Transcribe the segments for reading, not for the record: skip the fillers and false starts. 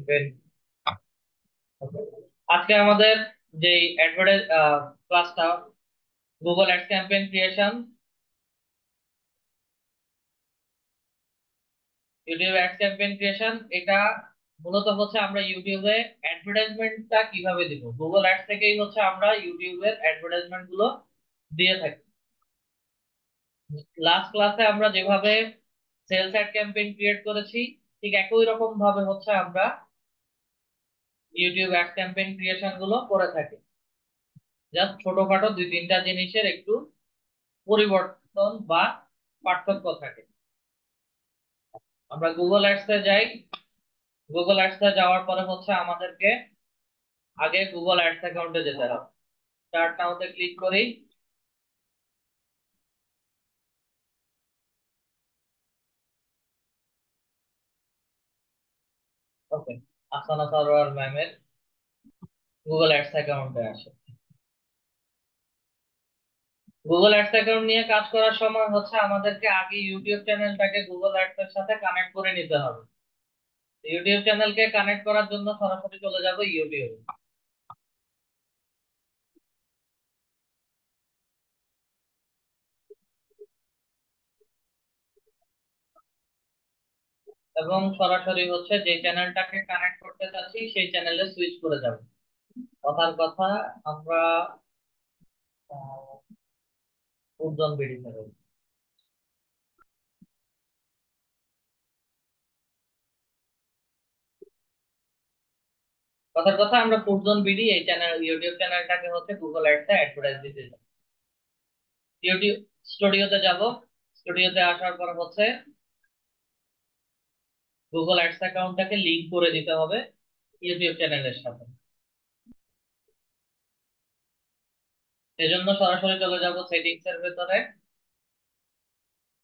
Campaign. আজকে আমাদের যে অ্যাডভার্টাইজ ক্লাসটা Google ads campaign creation, YouTube ads campaign creation, এটা মূলত হচ্ছে আমরা ইউটিউবে অ্যাডভার্টাইজমেন্টটা কিভাবে দিব। গুগল অ্যাডস থেকেই হচ্ছে আমরা ইউটিউবের অ্যাডভার্টাইজমেন্ট গুলো দিয়ে থাকি। লাস্ট ক্লাসে আমরা যেভাবে সেলস অ্যাড ক্যাম্পেইন ক্রিয়েট করেছি, ঠিক একই রকম ভাবে হচ্ছে আমরা ইউটিউব অ্যাড ক্যাম্পেইন ক্রিয়েশন গুলো করে থাকি। জাস্ট ছোটখাটো দুই তিনটা জিনিসের একটু পরিবর্তন বা পার্থক্য থাকে। আমরা গুগল অ্যাডস এ যাই। গুগল অ্যাডস এ যাওয়ার পরে হচ্ছে আমাদেরকে আগে গুগল অ্যাডস অ্যাকাউন্টে যেতে হবে। স্টার্ট নাওতে ক্লিক করি। ওকে, আসানা সরোয়ার ম্যামের গুগল অ্যাডস অ্যাকাউন্টে আসে। গুগল অ্যাডস অ্যাকাউন্ট নিয়ে কাজ করার সময় হচ্ছে আমাদেরকে আগে ইউটিউব চ্যানেলটাকে গুগল অ্যাডস এর সাথে কানেক্ট করে নিতে হবে। ইউটিউব চ্যানেলকে কানেক্ট করার জন্য সরাসরি চলে যাব ইউটিউবে, এবং সরাসরি হচ্ছে যে চ্যানেলটাকে কানেক্ট করতে চাচ্ছি সেই চ্যানেলে সুইচ করে যাব। কথার কথা, আমরা উজ্জ্বল বিডি থেকে, কথার কথা আমরা ফুডজন বিডি এই চ্যানেল ইউটিউব চ্যানেলটাকে হচ্ছে গুগল অ্যাডস এ অ্যাডভার্টাইজ দিতে চাই। ইউটিউব স্টুডিওতে যাব। স্টুডিওতে আসার পর হচ্ছে গুগল অ্যাডস অ্যাকাউন্টটাকে লিংক করে দিতে হবে ইউটিউব চ্যানেলের সাথে। এজন্য সরাসরি চলে যাব সেটিংস এর ভেতরে।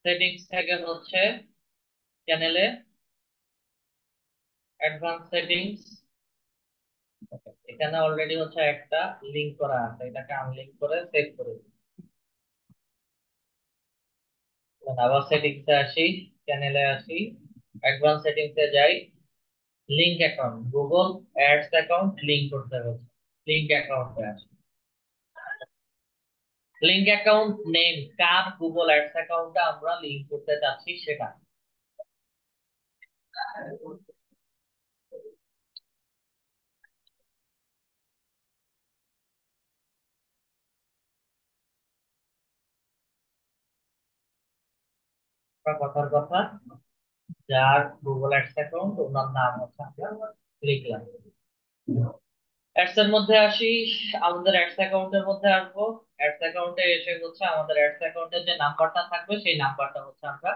সেটিংস থেকে হচ্ছে চ্যানেলে অ্যাডভান্স সেটিংস। এখানে অলরেডি হচ্ছে একটা লিংক করা আছে, এটাকে আনলিংক করে সেভ করে দিই। আবার সেটিংস এ আসি, চ্যানেলে আসি, অ্যাডভান্স সেটিংস এ যাই। Link account, Google ads account link করতে হবে। লিংক অ্যাকাউন্টে আসি। লিংক অ্যাকাউন্ট নেম, কার গুগল অ্যাডস অ্যাকাউন্টটা আমরা লিংক করতে চাচ্ছি সেটা। কথার কথা, যার গুগল অ্যাডস অ্যাকাউন্ট ওনার নাম হচ্ছে আমরা লিখলাম। অ্যাডস এর মধ্যে আসি, আমাদের অ্যাডস অ্যাকাউন্টের মধ্যে আসবো। অ্যাডস অ্যাকাউন্টে এসে হচ্ছে আমাদের অ্যাডস অ্যাকাউন্টের যে নাম্বারটা থাকবে সেই নাম্বারটা হচ্ছে আমরা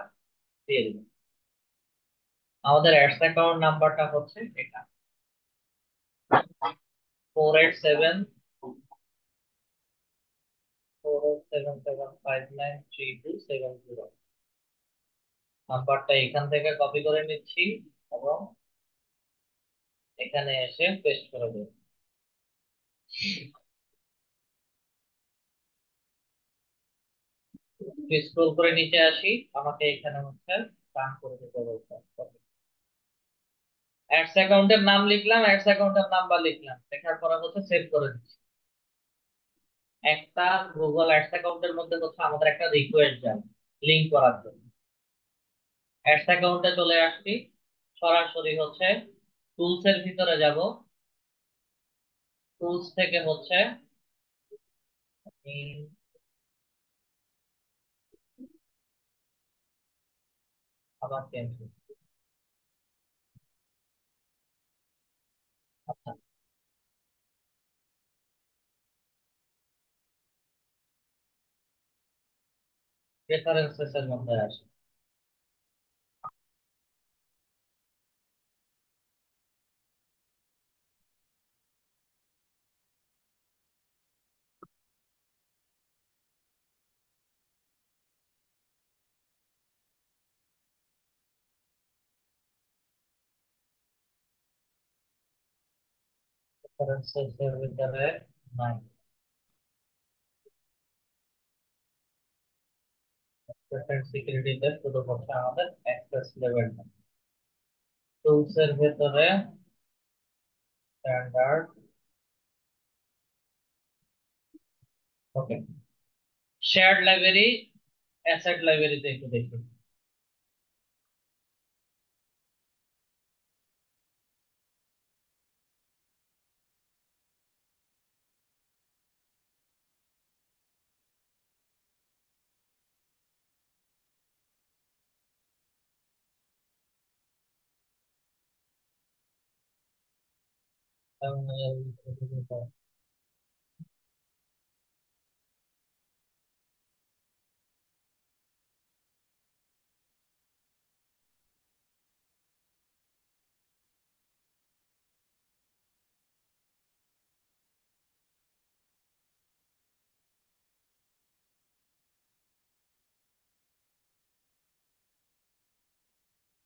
দিয়ে দিব। আমাদের অ্যাডস অ্যাকাউন্ট নাম্বারটা হচ্ছে এটা, 487487759327 নাম্বারটা এখান থেকে কপি করে নিচ্ছি এবং এখানে এসে পেস্ট করে দেব। স্ক্রল করে নিচে আসি, আমাকে এখানে হচ্ছে রান করে দিতে বলছে। অ্যাডস অ্যাকাউন্টের নাম লিখলাম, অ্যাডস অ্যাকাউন্টের নাম্বার লিখলাম, লেখার পরে হচ্ছে সেভ করে দিচ্ছি। একটা গুগল অ্যাডস অ্যাকাউন্টের মধ্যে হচ্ছে আমাদের একটা রিকোয়েস্ট যাবে লিংক করার জন্য। অ্যাডস অ্যাকাউন্টে চলে আসছি, সরাসরি হচ্ছে টুলস এর ভিতরে যাব। টুলস থেকে হচ্ছে উম, আবার ক্যান্সেল। আচ্ছা, প্রেফারেন্সেস এর মধ্যে আসি। প্রেফারেন্সেস এর ভিতরে নাই। প্রেফারেন্স সিকিউরিটিতে শুধু হচ্ছে আমাদের অ্যাক্সেস লেভেল। টুলস এর ভিতরে স্ট্যান্ডার্ড। ওকে, শেয়ার্ড লাইব্রেরি, অ্যাসেট লাইব্রেরিতে একটু দেখি।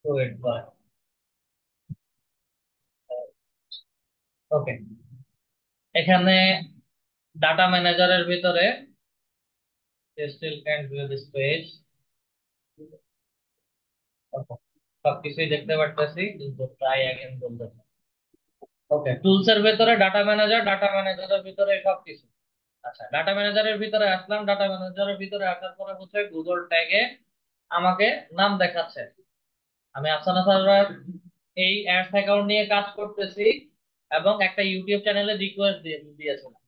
ওয়েট করে। ওকে, এখানে ডাটা ম্যানেজারের ভিতরে still can view this page, সবকিছুই দেখতে পারতেছি কিন্তু ট্রাই अगेन বলতেছে। ওকে, টুলস এর ভিতরে ডাটা ম্যানেজার, ডাটা ম্যানেজারের ভিতরে সবকিছু। আচ্ছা, ডাটা ম্যানেজারের ভিতরে আসলাম, ডাটা ম্যানেজারের ভিতরে আসার পরে হচ্ছে গুগল ট্যাগে আমাকে নাম দেখাচ্ছে। আমি আফসানা সারোয়ার এই অ্যাডস অ্যাকাউন্ট নিয়ে কাজ করতেছি এবং একটা ইউটিউব চ্যানেলে রিকোয়েস্ট দিয়েছিলাম।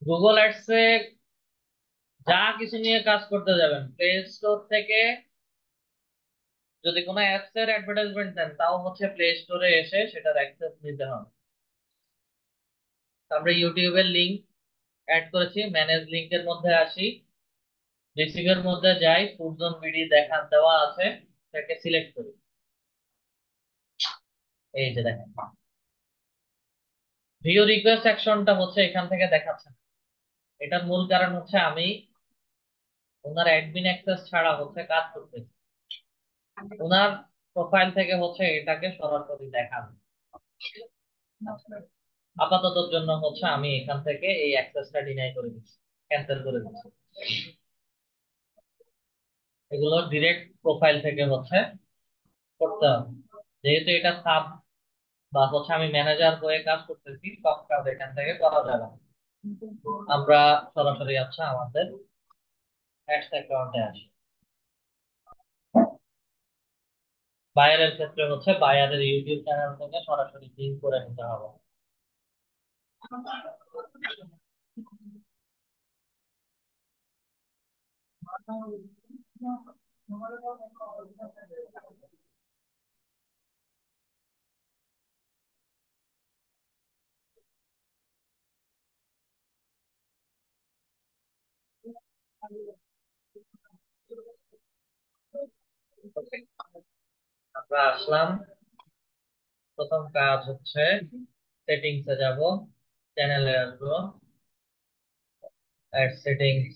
গুগল অ্যাডস এ যা কিছু নিয়ে কাজ করতে যাবেন, প্লে স্টোর থেকে যদি কোনো অ্যাপস এর অ্যাডভার্টাইজমেন্ট দেন তাও হচ্ছে প্লে স্টোরে এসে সেটার অ্যাক্সেস নিতে হবে। তো আমরা ইউটিউবের লিংক অ্যাড করেছি, ম্যানেজ লিংকের মধ্যে আসি, রিসিভের মধ্যে যাই, ফুড বিডি দেখা দেওয়া আছে, সেটাকে সিলেক্ট করি। এই যে দেখেন, ভিউ রিকোয়েস্ট সেকশনটা হচ্ছে এখান থেকে দেখাচ্ছে না। এটার মূল কারণ হচ্ছে আমি ওনার অ্যাডমিন অ্যাক্সেস ছাড়া হচ্ছে কাজ করতেছি। ওনার প্রোফাইল থেকে হচ্ছে এটাকে সরাসরি দেখাবে। আপাতত জন্য হচ্ছে আমি এখান থেকে এই অ্যাক্সেসটা ডিনাই করে দিচ্ছি, ক্যান্সেল করে দিচ্ছি। এগুলো ডিরেক্ট প্রোফাইল থেকে হচ্ছে করতে হবে, যেহেতু এটা সাব বা হচ্ছে আমি ম্যানেজার হয়ে কাজ করতেছি, সব কাজ এখান থেকে করা যাবে না। আমরা সরাসরি আচ্ছা আমাদের অ্যাডস অ্যাকাউন্টে আসি। বায়ারের ক্ষেত্রে হচ্ছে বায়ারের ইউটিউব চ্যানেল থেকে সরাসরি লিংক করে নিতে হবে। আমরা আসলাম, প্রথম কাজ হচ্ছে সেটিংস এ যাব, চ্যানেলে আসবো, অ্যাড সেটিংস,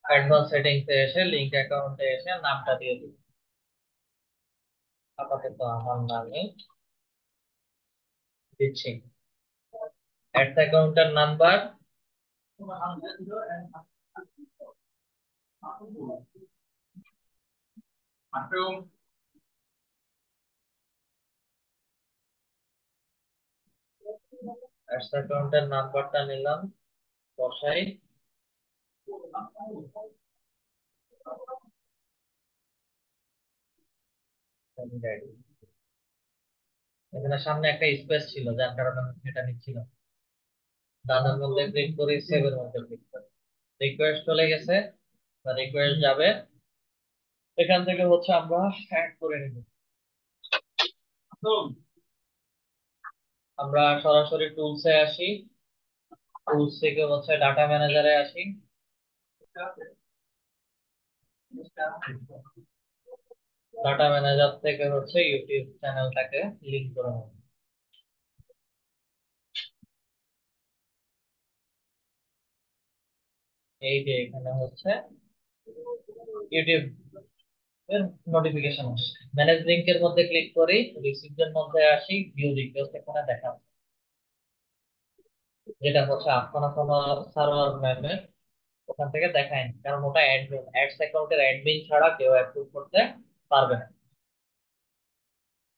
অ্যাডভান্স সেটিংস এ এসে লিংক অ্যাকাউন্টে এসে নামটা দিয়ে দিব। আপাতত আমার নামে দিচ্ছি, অ্যাডস অ্যাকাউন্টের নাম্বার, অ্যাডস অ্যাকাউন্টের নাম্বারটা নিলাম, বসাই, ready। এখানে সামনে একটা স্পেস ছিল যার কারণে আমি সেটা নিচ্ছিলাম। ডানের মধ্যে ক্লিক করি, সেভের মধ্যে ক্লিক করি, রিকোয়েস্ট চলে গেছে বা রিকোয়েস্ট যাবে। এখান থেকে হচ্ছে আমরা অ্যাড করে নিব। আমরা সরাসরি টুলসে আসি, টুলস থেকে হচ্ছে ডাটা ম্যানেজারে আসি, ডাটা ম্যানেজার থেকে হচ্ছে ইউটিউব চ্যানেলটাকে লিংক করে নেব। এই যে এখানে হচ্ছে ইউটিউব এর নোটিফিকেশন আসছে, ম্যানেজ লিংকের মধ্যে ক্লিক করি, রিসিভের মধ্যে আসি, ভিউ রিকোয়েস্ট এখানে দেখাচ্ছে, যেটা হচ্ছে আপনার কোনো সার্ভার ম্যামের ওখান থেকে দেখায় না, কারণ ওটা অ্যাডমিন, অ্যাডস অ্যাকাউন্টের অ্যাডমিন ছাড়া কেউ অ্যাপ্রুভ করতে পারবে না।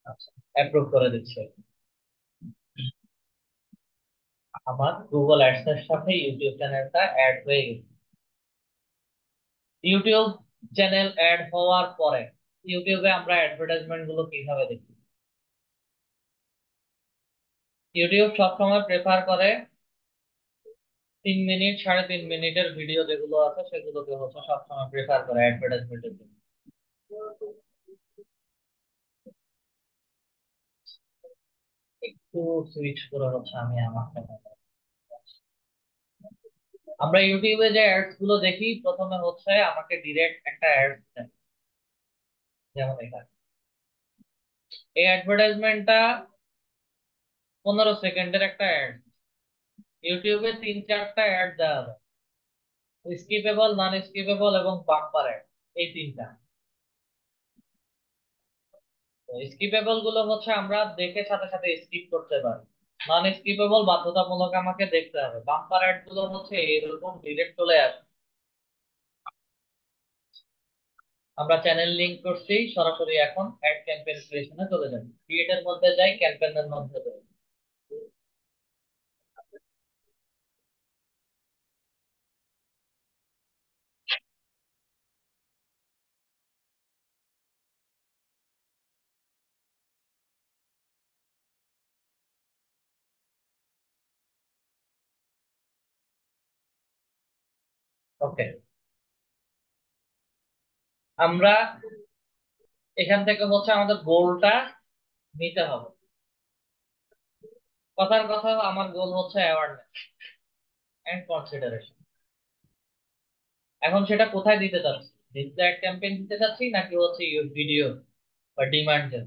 আচ্ছা, অ্যাপ্রুভ করে দিচ্ছে। আমার গুগল অ্যাডস এর সাথে ইউটিউব চ্যানেলটা অ্যাড হয়ে গেছে। ইউটিউব চ্যানেল অ্যাড হওয়ার পরে ইউটিউবে আমরা অ্যাডভার্টাইজমেন্ট গুলো কিভাবে দেখি? ইউটিউব সবসময় প্রেফার করে 3 মিনিট 3.5 মিনিটের ভিডিও যেগুলো আছে সেগুলোকে হচ্ছে সবসময় প্রেফার করে অ্যাডভার্টাইজমেন্টের জন্য। একটু সুইচ করে হচ্ছে আমি আমার চ্যানেলে। আমরা ইউটিউবে যে অ্যাডস গুলো দেখি প্রথমে হচ্ছে আমাকে ডিরেক্ট একটা অ্যাডস দেয়, যেমন এটা। এই অ্যাডভার্টাইজমেন্টটা 15 সেকেন্ডের একটা অ্যাড। ইউটিউবে 3-4টা অ্যাড দেওয়া যায়, স্কিপেবল, নন স্কিপেবল এবং বাম্পার অ্যাড, এই তিনটা। স্কিপেবল গুলো হচ্ছে আমরা দেখে সাথে সাথে স্কিপ করতে পারি, নন স্কিপেবল বাধ্যতামূলক আমাকে দেখতে হবে। বাম্পার অ্যাড গুলো হচ্ছে এরকম ডিরেক্ট চলে আসে। আমরা চ্যানেল লিংক করছি, সরাসরি এখন অ্যাড ক্যাম্পেইন ক্রিয়েশনে চলে যাই, ক্রিয়েটের মধ্যে যাই, ক্যাম্পেইনের মধ্যে যাই। ওকে, আমরা এখান থেকে হচ্ছে আমাদের গোলটা নিতে হবে। কথার কথা, আমার গোল হচ্ছে অ্যাওয়ারনেস এন্ড কনসিডারেশন। এখন সেটা কোথায় দিতে চাচ্ছি? ডিসপ্লে অ্যাড ক্যাম্পেইন দিতে চাচ্ছি নাকি হচ্ছে ভিডিও বা ডিমান্ড জেন?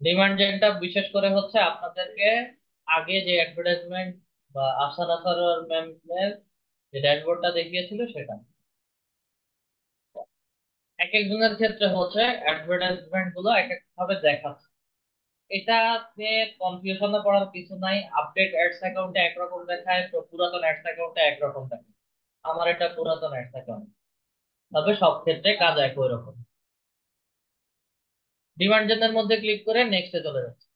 ডিমান্ড জেনটা বিশেষ করে হচ্ছে আপনাদেরকে আগে যে অ্যাডভার্টাইজমেন্ট বা আফসান আসার ম্যামের যে ড্যাশবোর্ডটা দেখিয়েছিল সেটা। এক একজনের ক্ষেত্রে হচ্ছে অ্যাডভার্টাইজমেন্ট গুলো এক এক ভাবে দেখাচ্ছে। এটা নিয়ে কনফিউশনে পড়ার কিছু নাই। আপডেট অ্যাডস অ্যাকাউন্টে একরকম দেখায়, তো পুরাতন অ্যাডস অ্যাকাউন্টে একরকম দেখায়। আমার এটা পুরাতন অ্যাডস অ্যাকাউন্ট, তবে সব ক্ষেত্রে কাজ একই রকম। ডিমান্ড জেনের মধ্যে ক্লিক করে নেক্সটে চলে যাচ্ছে।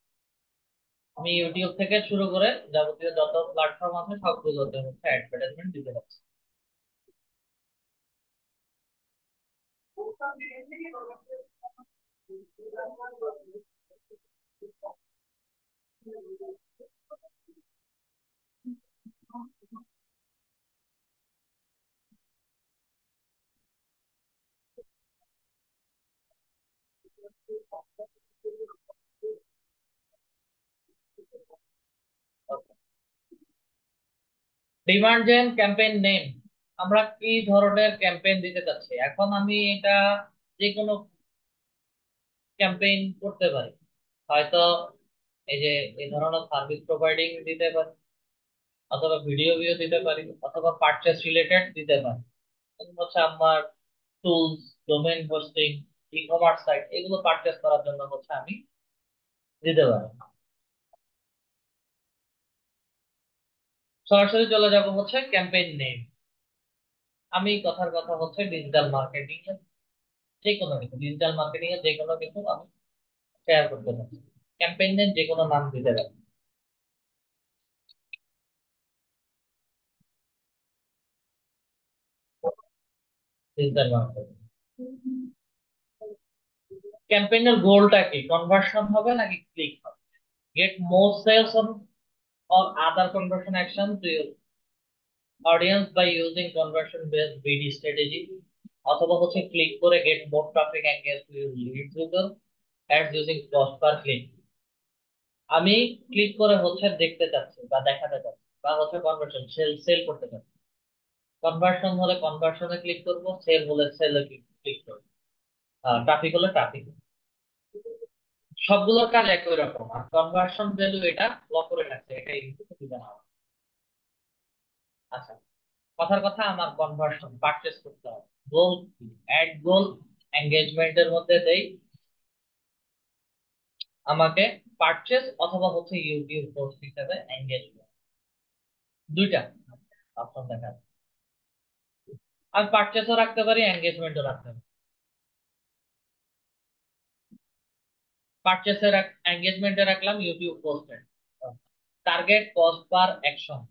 আমি ইউটিউব থেকে শুরু করে যাবতীয় যত প্ল্যাটফর্ম আছে সবগুলোতে হচ্ছে অ্যাডভার্টাইজমেন্ট দিতে যাচ্ছে। ডিমান্ড জেন ক্যাম্পেইন নেম, আমরা কি ধরনের ক্যাম্পেইন দিতে চাচ্ছি? এখন আমি এটা যে কোনো ক্যাম্পেইন করতে পারি। হয়তো এই যে এই ধরনের সার্ভিস প্রোভাইডিং দিতে পারি, অথবা ভিডিও ভিউ দিতে পারি, অথবা পারচেস রিলেটেড দিতে পারি। যেমন হচ্ছে আমার tools, domain hosting, e commerce site, এগুলো পারচেস করার জন্য হচ্ছে আমি দিতে পারি। সরাসরি চলে যাব হচ্ছে ক্যাম্পেইন নেম। আমি কথার কথা হচ্ছে ডিজিটাল মার্কেটিং এর যে কোনো কিছু, ডিজিটাল মার্কেটিং এর যে কোনো কিছু আমি শেয়ার করতে পারি। ক্যাম্পেইন নেম যে কোনো নাম দিতে পারি। ডিজিটাল মার্কেটিং ক্যাম্পেইনের গোলটা কি? কনভার্সন হবে নাকি ক্লিক হবে? Get more sales on or other conversion action to your audience by using conversion based BD strategy, অথবা হচ্ছে ক্লিক করে get more traffic engage to your lead user ads using cost per click। আমি click করে হচ্ছে দেখতে চাচ্ছি বা দেখাতে চাচ্ছি, বা হচ্ছে কনভার্সন সেল সেল করতে চাচ্ছি। কনভার্সন হলে কনভার্সনে ক্লিক করব, সেল হলে সেলে ক্লিক করব, ট্রাফিক হলে ট্রাফিক। সবগুলোর কাজ একই রকম, আর কনভার্সন ভ্যালু এটা লক করে রাখছে, এটা ইনপুট দিবে না। আচ্ছা, কথার কথা, আমার কনভার্সন পারচেস করতে হবে। গোল কি? অ্যাড গোল এঙ্গেজমেন্টের মধ্যে দেই আমাকে পারচেস অথবা হচ্ছে ইউটিউব পোস্ট হিসেবে এঙ্গেজমেন্ট, দুইটা অপশন দেখা যাচ্ছে। আমি পারচেসও রাখতে পারি, এঙ্গেজমেন্টও রাখতে পারি। পারচেসে এঙ্গেজমেন্টে রাখলাম ইউটিউব পোস্টে, target cost per action,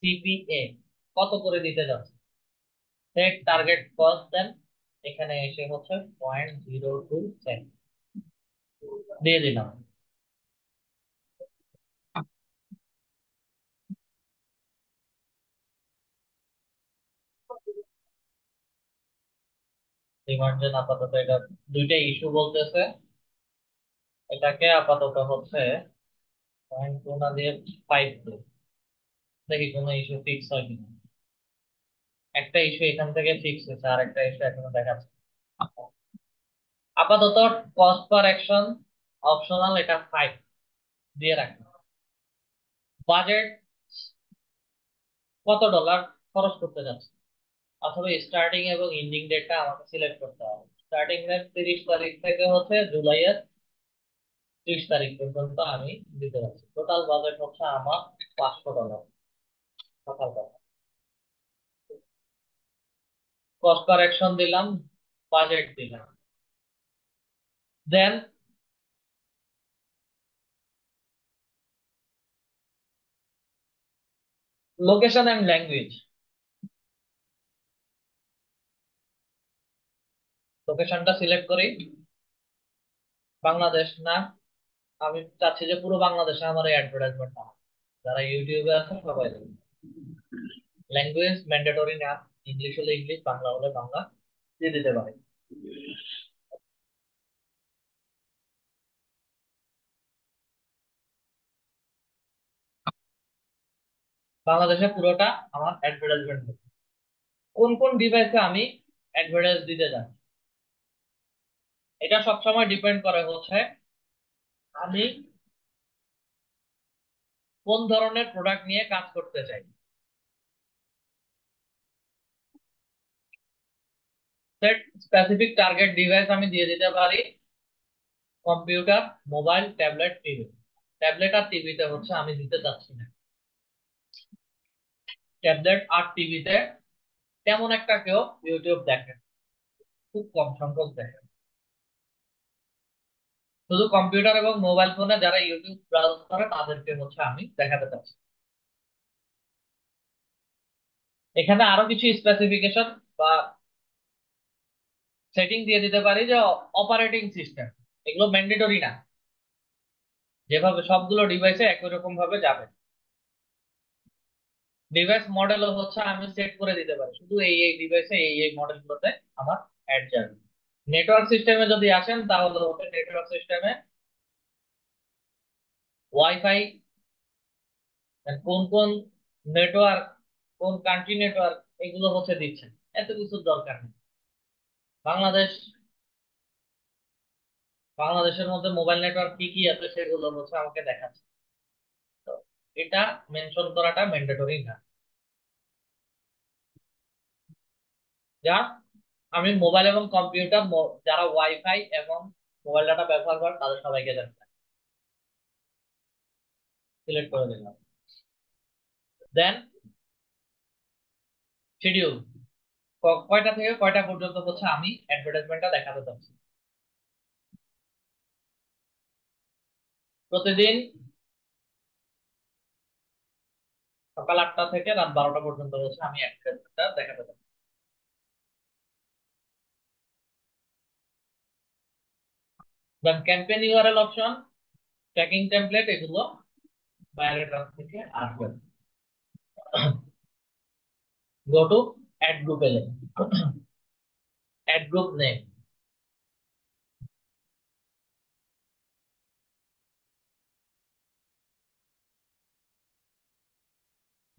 CPA, কত করে দিতে যাচ্ছে? সেট টার্গেট কস্ট দেন, এখানে এসে হচ্ছে 0.02 সেন্ট দিয়ে দিলাম। ডিমার্জেন আপাতত এটা দুইটা ইস্যু বলতেছে, এটাকে আপাতত হচ্ছে 0.2 না দিয়ে 5 দিই। দেখি কোনো ইস্যু ফিক্স হয় কিনা। একটা ইস্যু এখান থেকে ফিক্স হয়েছে, আর একটা ইস্যু এখনো দেখাচ্ছে। আপাতত কস্ট পার অ্যাকশন অপশনাল, এটা 5 দিয়ে রাখি। বাজেট কত ডলার খরচ করতে যাচ্ছে, অথবা স্টার্টিং এবং এন্ডিং ডেটটা আমাকে সিলেক্ট করতে হবে। স্টার্টিং ডেট 30 তারিখ থেকে হচ্ছে জুলাইয়ের 30 তারিখ পর্যন্ত আমি দিতে পারছি। টোটাল বাজেট হচ্ছে আমার $500। টোটাল বাজেট, কস্ট কারেকশন দিলাম, বাজেট দিলাম, দেন লোকেশন এন্ড ল্যাঙ্গুয়েজ। লোকেশনটা সিলেক্ট করি, বাংলাদেশ না, আমি চাচ্ছি যে পুরো বাংলাদেশে আমার এই অ্যাডভার্টাইজমেন্টটা, যারা ইউটিউবে আছে সবাই দেখবে। ল্যাঙ্গুয়েজ ম্যান্ডেটরি না, ইংলিশ হলে ইংলিশ, বাংলা হলে বাংলা দিয়ে দিতে পারে। বাংলাদেশে পুরোটা আমার অ্যাডভার্টাইজমেন্ট। কোন কোন ডিভাইসে আমি অ্যাডভার্টাইজ দিতে যাই, এটা সবসময় ডিপেন্ড করে হচ্ছে আমি কোন ধরনের প্রোডাক্ট নিয়ে কাজ করতে চাই। সেট স্পেসিফিক টার্গেট ডিভাইস আমি দিয়ে দিতে পারি computer, mobile, tablet, TV. Tablet আর টিভিতে হচ্ছে আমি দিতে চাচ্ছি না। ট্যাবলেট আর টিভিতে তেমন একটা কেউ ইউটিউব দেখে, খুব কম সংখ্যক দেখে। শুধু কম্পিউটার এবং মোবাইল ফোনে যারা ইউটিউব ব্রাউজ করে তাদেরকে হচ্ছে আমি দেখাতে চাচ্ছি। এখানে আরো কিছু স্পেসিফিকেশন বা সেটিং দিয়ে দিতে পারি যে অপারেটিং সিস্টেম, এগুলো ম্যান্ডেটরি না, যেভাবে সবগুলো ডিভাইসে একই রকম ভাবে যাবে। ডিভাইস মডেলও হচ্ছে আমি সেট করে দিতে পারি, শুধু এই এই ডিভাইসে এই এই মডেলগুলোতে আমার অ্যাড যাবে। নেটওয়ার্ক সিস্টেমে যদি আসেন তাহলে হচ্ছে নেটওয়ার্ক সিস্টেমে ওয়াইফাই, কোন কোন নেটওয়ার্ক, কোন কান্ট্রি নেটওয়ার্ক, এগুলো হচ্ছে দিচ্ছেন। এত কিছুর দরকার নেই। বাংলাদেশ, বাংলাদেশের মধ্যে মোবাইল নেটওয়ার্ক কি কি আছে সেগুলো হচ্ছে আমাকে দেখাচ্ছে। তো এটা মেনশন করাটা ম্যান্ডেটরি না। যা আমি মোবাইল এবং কম্পিউটার, যারা ওয়াইফাই এবং মোবাইল ডাটা ব্যবহার করে তাদের সবাইকে জানতে সিলেক্ট করে দিলাম। দেন শিডিউল, কয়টা থেকে কয়টা পর্যন্ত হচ্ছে আমি অ্যাডভার্টাইজমেন্টটা দেখাতে চাচ্ছি। প্রতিদিন সকাল 8টা থেকে রাত 12টা পর্যন্ত হচ্ছে আমি অ্যাডভার্টাইজমেন্টটা দেখাতে চাচ্ছি। Then campaign URL option, tracking template, এগুলো বাইরের কাছ থেকে আসবে। গো টু অ্যাড গ্রুপ এলে, অ্যাড গ্রুপ নেম,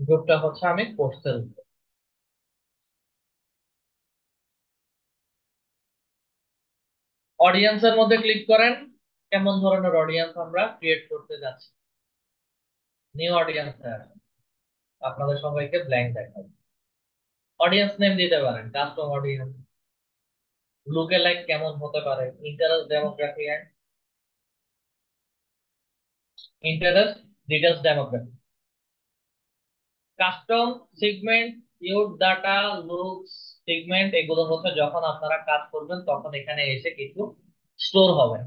গ্রুপটা হচ্ছে আমি পোস্টেল। অডিয়েন্সের মধ্যে ক্লিক করেন, কেমন ধরনের অডিয়েন্স আমরা ক্রিয়েট করতে যাচ্ছি। নিউ অডিয়েন্স, আপনাদের সবাইকে ব্ল্যাঙ্ক দেখাবো। অডিয়েন্স নেম দিতে পারেন কাস্টম অডিয়েন্স, লুকে লাইক কেমন হতে পারে, interest demography and interest details demography. Custom segment, your data, looks, segment, এগুলো হচ্ছে যখন আপনারা কাজ করবেন তখন এখানে এসে কিছু স্টোর হবে।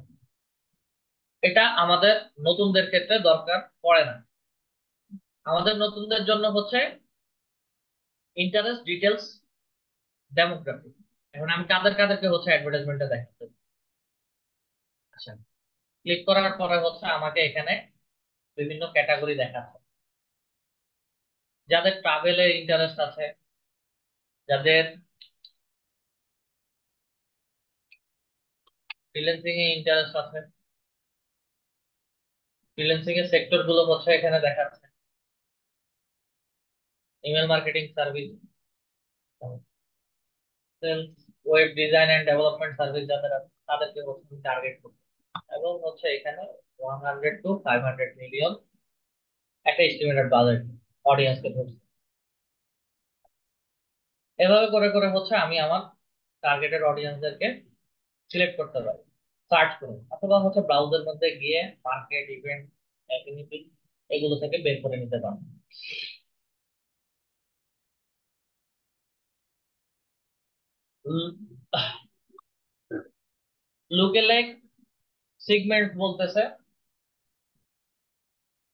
এটা আমাদের নতুনদের ক্ষেত্রে দরকার পড়ে না। আমাদের নতুনদের জন্য হচ্ছে ইন্টারেস্ট ডিটেলস ডেমোগ্রাফি। এখন আমি কাদের কাদেরকে হচ্ছে অ্যাডভার্টাইজমেন্টটা দেখাতে। আচ্ছা, ক্লিক করার পরে হচ্ছে আমাকে এখানে বিভিন্ন ক্যাটাগরি দেখাচ্ছে। যাদের ট্রাভেলের ইন্টারেস্ট আছে, যাদের ফ্রিল্যান্সিং এ ইন্টারেস্ট আছে, ফ্রিল্যান্সিং এর সেক্টর গুলো হচ্ছে এখানে দেখাচ্ছে। Email marketing service, sales, web design and development service যাদের আছে তাদেরকে হচ্ছে টার্গেট করতে, এবং হচ্ছে এখানে 100 to 500 মিলিয়ন একটা এস্টিমেটেড বাজেট অডিয়েন্সকে ধরছে। এভাবে করে করে হচ্ছে আমি আমার টার্গেটেড অডিয়েন্সদেরকে সিলেক্ট করতে পারি সার্চ করে, অথবা হচ্ছে ব্রাউজার মধ্যে গিয়ে মার্কেট, ইভেন্ট, অ্যাফিনিটি এগুলো থেকে বের করে নিতে পারবো। লুকেলাইক সিগমেন্ট বলতেছে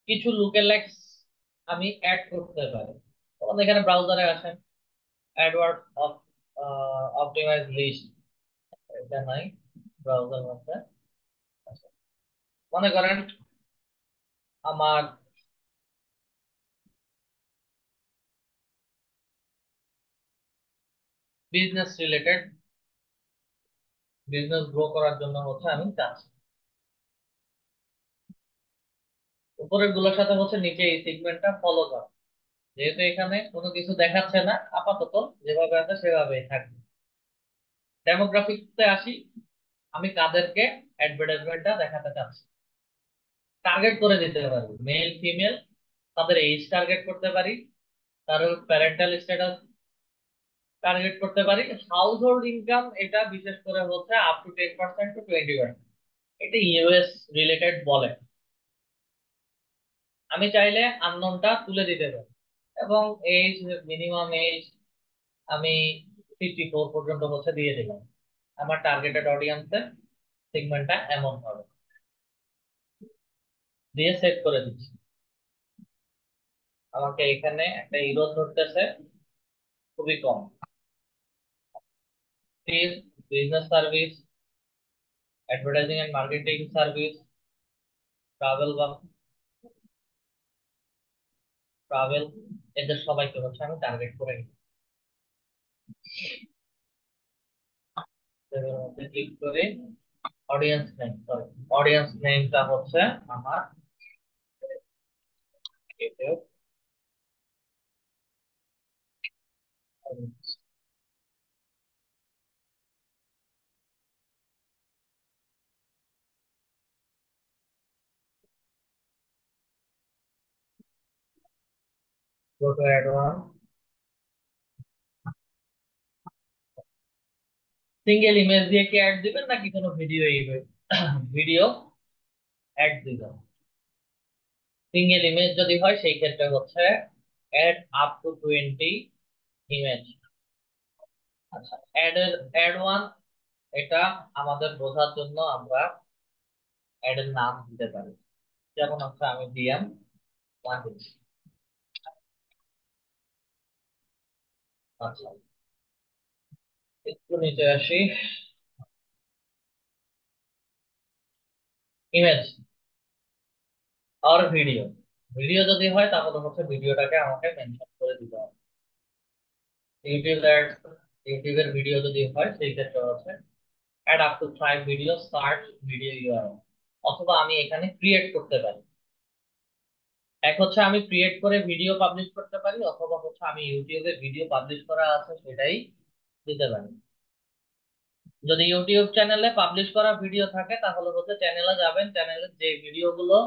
কিছু লুকেলাইকস আমি অ্যাড করতে পারি। তখন এখানে ব্রাউজারে আসেন, অ্যাডওয়ার্ড অপটিমাইজ লিস্ট, এটা নাই ব্রাউজার মধ্যে। আচ্ছা, মনে করেন আমার বিজনেস রিলেটেড, বিজনেস গ্রো করার জন্য হচ্ছে আমি চাচ্ছি উপরের গুলোর সাথে হচ্ছে নিচে এই সিগমেন্টটা ফলো করা। যেহেতু এখানে কোনো কিছু দেখাচ্ছে না, আপাতত যেভাবে আছে সেভাবেই থাকবে। ডেমোগ্রাফিক্সে আসি, আমি কাদেরকে অ্যাডভার্টাইজমেন্টটা দেখাতে চাচ্ছি টার্গেট করে দিতে পারি। মেল, ফিমেল, তাদের এজ টার্গেট করতে পারি, তার প্যারেন্টাল স্ট্যাটাস টার্গেট করতে পারি, হাউস হোল্ড ইনকাম এটা বিশেষ করে হচ্ছে আপ টু 10% to 20%, এটা ইউএস রিলেটেড বলে। আমি চাইলে আননোনটা তুলে দিতে পারি, এবং এজ, মিনিমাম এজ আমি 54 পর্যন্ত হচ্ছে দিয়ে দিলাম। আমার টার্গেটেড অডিয়েন্সের সেগমেন্টটা এমন হবে, দিয়ে সেট করে দিচ্ছি। আমাকে এখানে একটা ইরো ধরতেছে খুবই কম। Business service, advertising and marketing service, travel বা ট্রাভেল, এদের সবাইকে হচ্ছে আমি টার্গেট করে নিই। এর মধ্যে ক্লিক করে অডিয়েন্স নেম, সরি, অডিয়েন্স নেমটা হচ্ছে আমার go to add one, single image দিয়ে কি অ্যাড দিবেন নাকি কোনো ভিডিও ভিডিও অ্যাড দিবেন? সিঙ্গেল ইমেজ যদি হয় সেই ক্ষেত্রে হচ্ছে অ্যাড আপ টু 20 ইমেজ। আচ্ছা, অ্যাড ওয়ান, এটা আমাদের বোঝার জন্য আমরা অ্যাড এর নাম দিতে পারি। যেমন হচ্ছে আমি দিলাম ওয়ান। আচ্ছা, একটু নিচে আসি, ইমেজ আর ভিডিও। ভিডিও যদি হয় তাহলে হচ্ছে ভিডিওটাকে আমাকে মেনশন করে দিতে হবে। ইউটিউব অ্যাড, ইউটিউবের ভিডিও যদি হয় সেই ক্ষেত্রে হচ্ছে add up to 5 video, search video URL. অথবা আমি এখানে ক্রিয়েট করতে পারি। এক হচ্ছে আমি ক্রিয়েট করে ভিডিও পাবলিশ করতে পারি, অথবা হচ্ছে আমি ইউটিউবে ভিডিও পাবলিশ করা আছে সেটাই দিতে পারি। যদি ইউটিউব চ্যানেলে পাবলিশ করা ভিডিও থাকে তাহলে হচ্ছে চ্যানেলে যাবেন, চ্যানেলের যে ভিডিওগুলো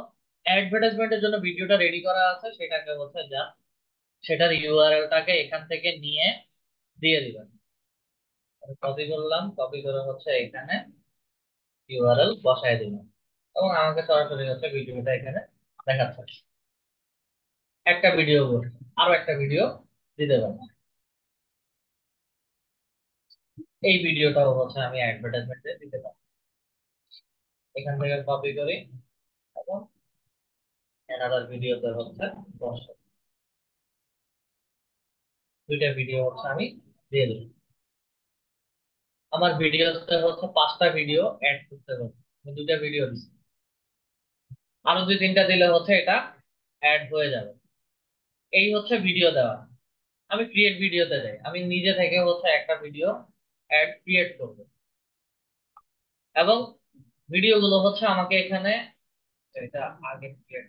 অ্যাডভার্টাইজমেন্টের জন্য ভিডিওটা রেডি করা আছে সেটাকে হচ্ছে যা সেটার ইউআরএলটাকে এখান থেকে নিয়ে দিয়ে দিবেন। কপি করলাম, কপি করে হচ্ছে এখানে ইউআরএল বসায় দিলাম, এবং আমাকে সরাসরি হচ্ছে ভিডিওটা এখানে দেখাচ্ছে। একটা ভিডিও বসে আরো একটা ভিডিও দিতে পারবো। এই ভিডিওটাও হচ্ছে আমি অ্যাডভার্টাইজমেন্টে দিতে পারবো। এখান থেকে কপি করি এবং অ্যানাদার ভিডিওতে হচ্ছে বসে। দুইটা ভিডিও হচ্ছে আমি দিয়ে দিলাম। আমার ভিডিওতে হচ্ছে 5টা ভিডিও অ্যাড করতে হবে, আমি দুইটা ভিডিও দিচ্ছি, আরো 2-3টা দিলে হচ্ছে এটা অ্যাড হয়ে যাবে। এই হচ্ছে ভিডিও দেওয়া। আমি ক্রিয়েট ভিডিওতে যাই, আমি নিজে থেকে হচ্ছে একটা ভিডিও অ্যাড ক্রিয়েট করব, এবং ভিডিও গুলো হচ্ছে আমাকে এখানে, এটা আগে ক্রিয়েট,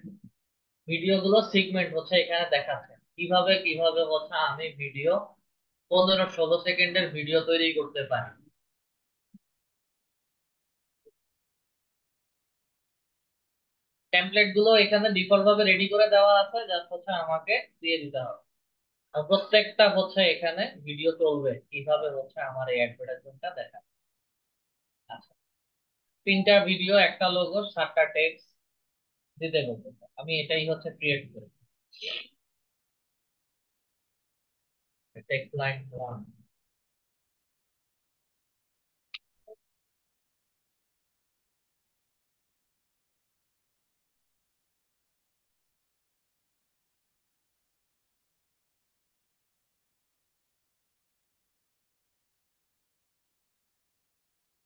ভিডিও গুলো সিগমেন্ট হচ্ছে এখানে দেখাচ্ছে কিভাবে কিভাবে হচ্ছে আমি ভিডিও 15-16 সেকেন্ডের ভিডিও তৈরি করতে পারি। টেমপ্লেট গুলো এখানে ডিফল্ট ভাবে রেডি করে দেওয়া আছে, জাস্ট হচ্ছে আমাকে দিয়ে দিতে হবে। আর প্রত্যেকটা হচ্ছে এখানে ভিডিও চলবে কিভাবে হচ্ছে আমার এই অ্যাডভার্টাইজমেন্টটা দেখা। আচ্ছা, 3টা ভিডিও, একটা লোগো, 7টা টেক্সট দিতে বলতে, আমি এটাই হচ্ছে ক্রিয়েট করি। Text line 1,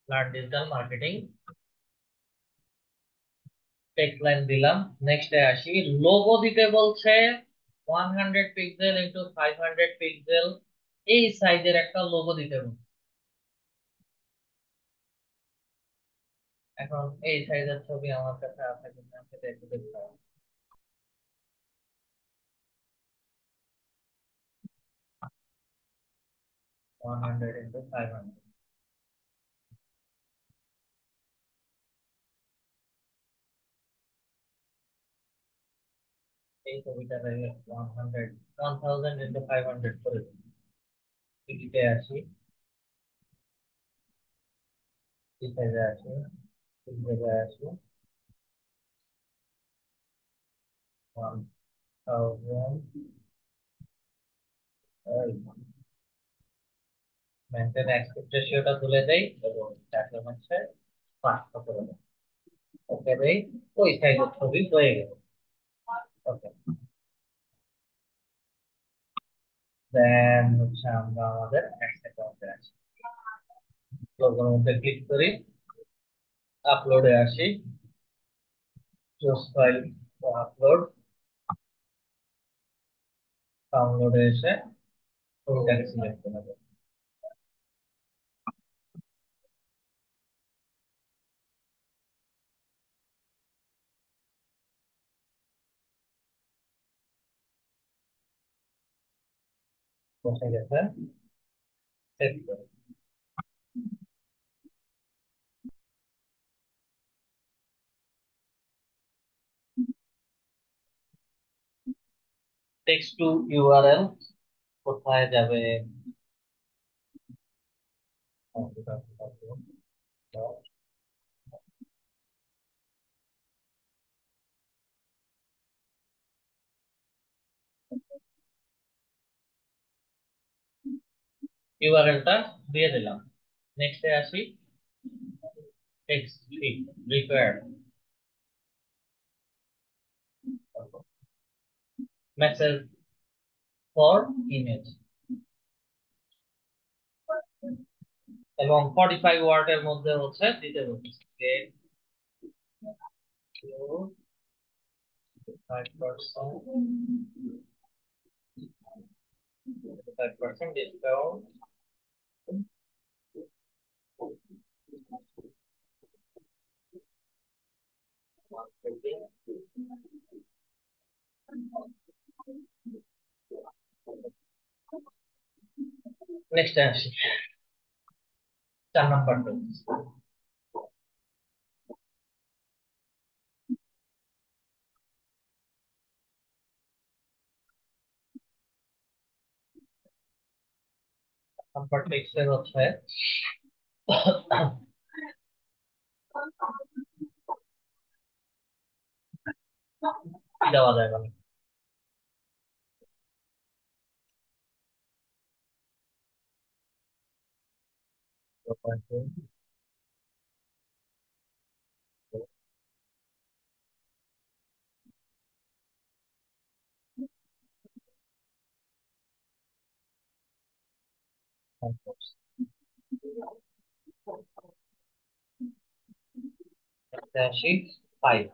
learn digital marketing, text line দিলাম। নেক্সট এ আসি, লোগো দিতে বলছে 100 পিক্সেল ইন্টু 500 পিক্সেল, এই সাইজের একটা লোগো দিতে বলছে। এখন এই সাইজের ছবি আমার কাছে আছে কিনা সেটা একটু দেখতে হবে। 100 ইন্টু 500, এই ছবিটা 1000 ইন্টু 500 করে দিই। টিকিটে আসি, কি সাইজে আসি, ঠিক জায়গায় আসি, 1000, মেনটেন অ্যাসপেক্ট রেশিওটা তুলে দেই এবং তাকে হচ্ছে 500 করে দেই। ওকে দেই, ওই সাইজের ছবি হয়ে গেল। ওকে, দেন হচ্ছে আমরা আমাদের অ্যাডস অ্যাকাউন্টে আসি, লোগোর মধ্যে ক্লিক করি, আপলোডে আসি, চুজ ফাইল আপলোড, ডাউনলোডে এসে ছবিটাকে সিলেক্ট করে দেব। বসে গেছে, সেভ করে। টেক্সট টু ইউআরএল কোথায় যাবে? ইউআরএলটা দিয়ে দিলাম। নেক্সটে আসি, text fit required, message for image, এবং 45 ওয়ার্ডের মধ্যে হচ্ছে দিতে বলছি যে 5%, 5% ডিসকাউন্ট, নেক্সট আসি 4 নাম্বার পেজ। 4 নাম্বার টেক্সটের হচ্ছে কি দেওয়া যায় মানে, আসি 5।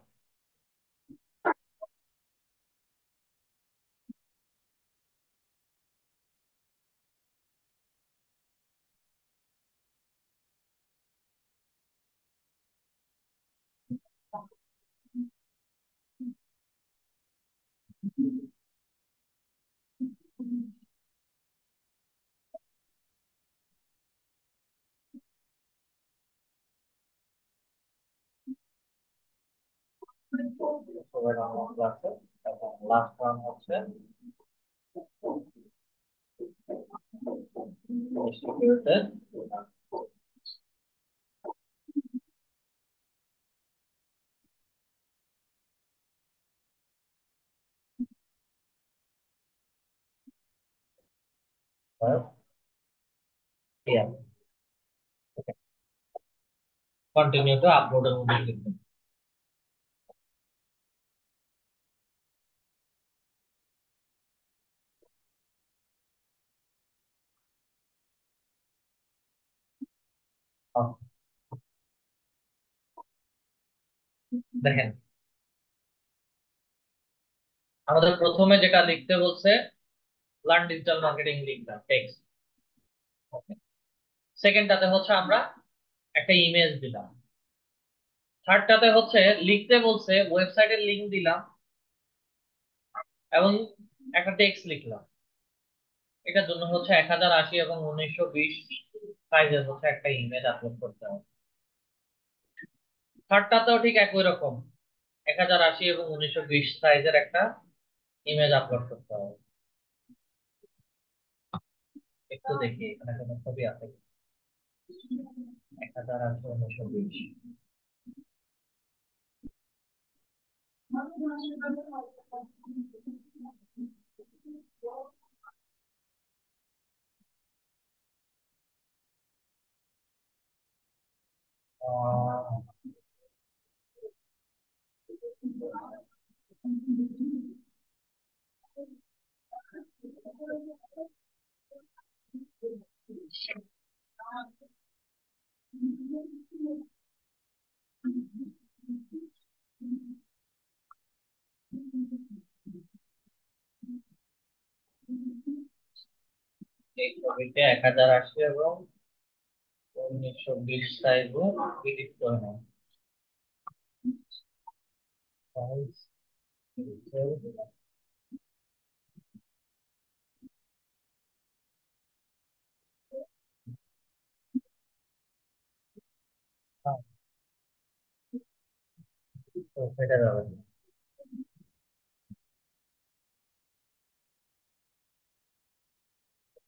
আছে এবং লাস্ট ওয়ান হচ্ছে ডিস্ট্রিবিউটেড। কন্টিনিউ টু আপলোডের মধ্যে ক্লিক করুন। দেখেন, আমাদের প্রথমে যেটা লিখতে বলছে লার্ন ডিজিটাল মার্কেটিং লিখলাম টেক্সট। সেকেন্ডটাতে হচ্ছে আমরা একটা ইমেজ দিলাম। থার্ডটাতে হচ্ছে লিখতে বলছে ওয়েবসাইটের লিংক দিলাম এবং একটা টেক্সট লিখলাম। এটার জন্য হচ্ছে 1080 এবং 1920 সাইজের হচ্ছে একটা ইমেজ আপলোড করতে হবে। থার্ডটাতেও ঠিক একই রকম 1080 এবং 1920 সাইজের একটা ইমেজ আপলোড করতে হবে। একটু দেখি এখানে কোনো ছবি আছে কি? 1080 1920। এই ছবিতে 1080 এবং 1920 সাইজ এডিট করে নেয়। সাইজ সেটা যাবে না।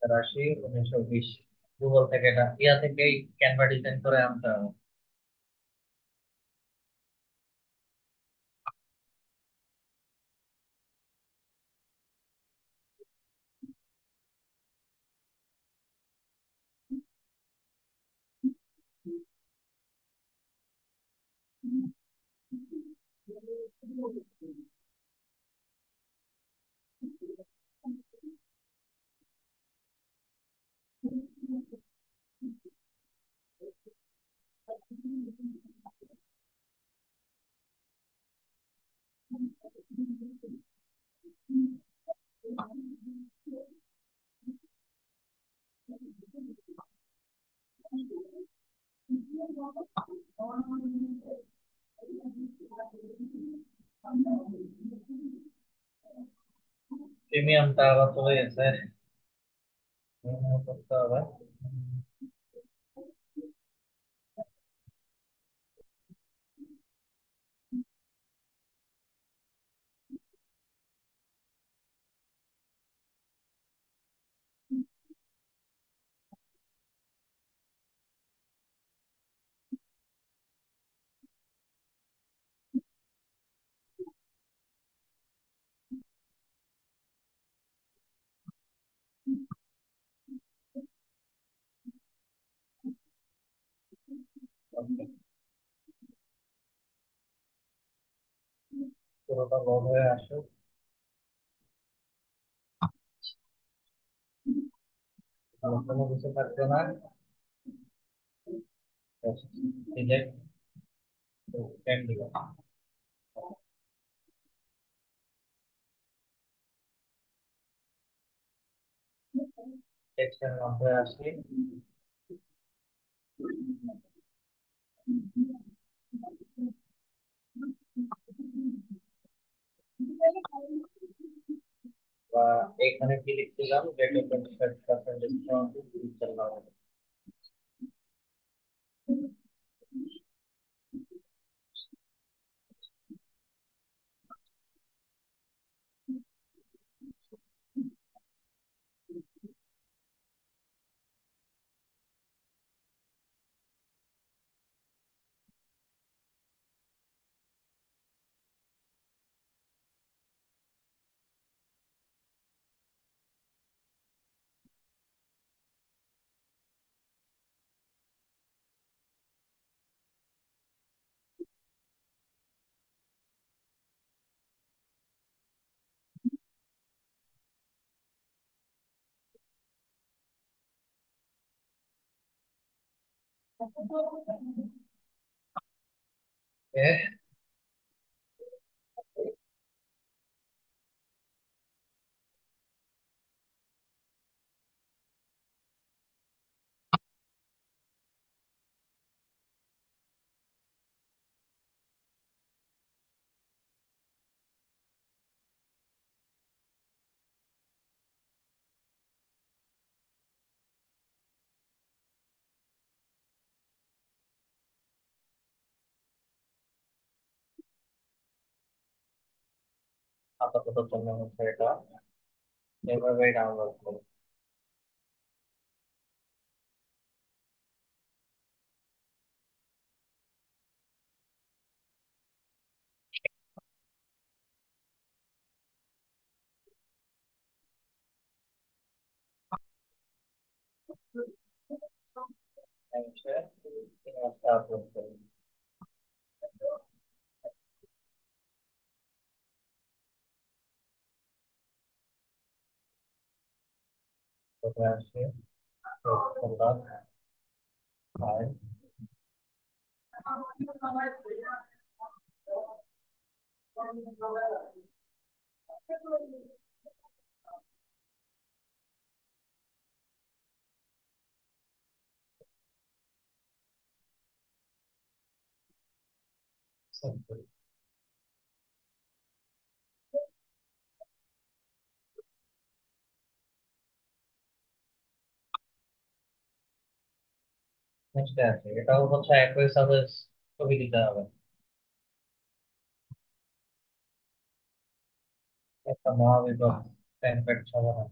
1080 1920 গুগল থেকে এটা ইয়া থেকেই ক্যানভা ডিজাইন করে আনতে হবে। প্রিমিয়ামটা আবার চলে গেছে, করতে হবে। Okay, পুরোটা লোড হয়ে আসুক। কোনো কিছু থাকবে না। Select candidate. টেক্সটের মধ্যে আসি। বা এখানে কি লিখছিলাম, ডেট অফ 25% ডিসকাউন্ট দিচ্ছিলাম। আপাতত জন্য হচ্ছে এটা এভাবেই ডাউনলোড করো। আপলোড করো। কোথায় আসে করলাম ফাইল। নেক্সট আছে, এটাও হচ্ছে একই সাথে ছবি দিতে হবে। একটা মহাবিপদ, টেমপ্লেট সমাধান।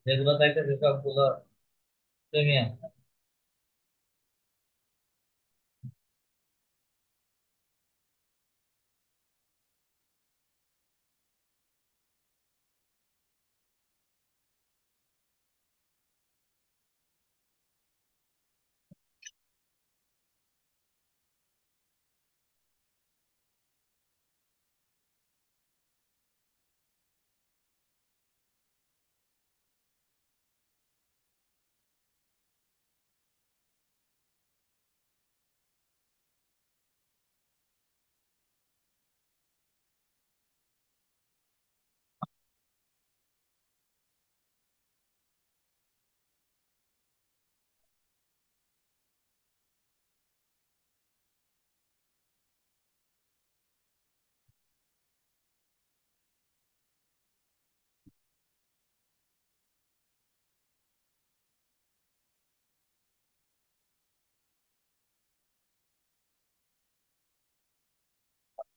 যেগুলো চাইতেছে সবগুলো প্রিমিয়াম।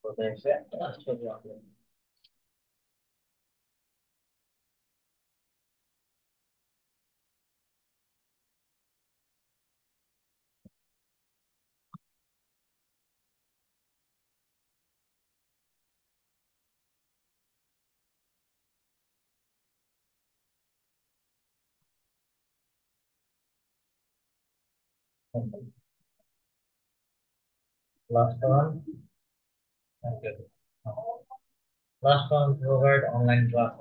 এসে ছবি আঁকলেন। Last one. Okay. Last one, provide online class.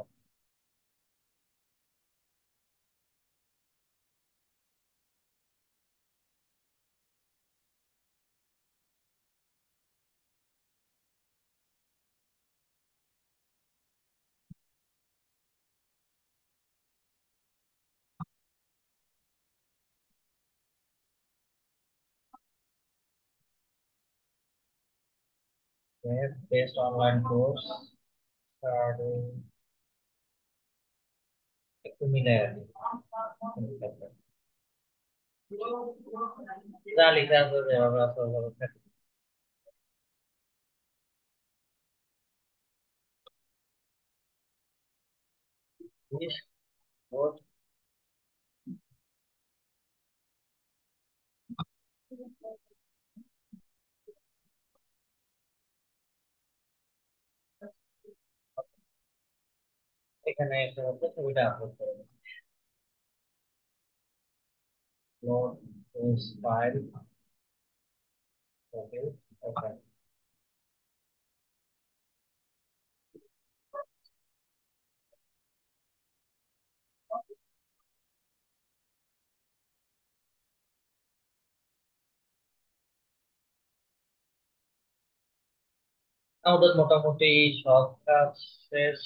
Okay, based online course, starting একটু মিলে আর কি। যা লিখে আছে যেভাবে আছে ওভাবে থাকে। ইস, বহুত। এখানে এসে হচ্ছে ছবিটা আপলোড করে দেবো। Upload this file. Okay, okay. আমাদের মোটামুটি সব কাজ শেষ।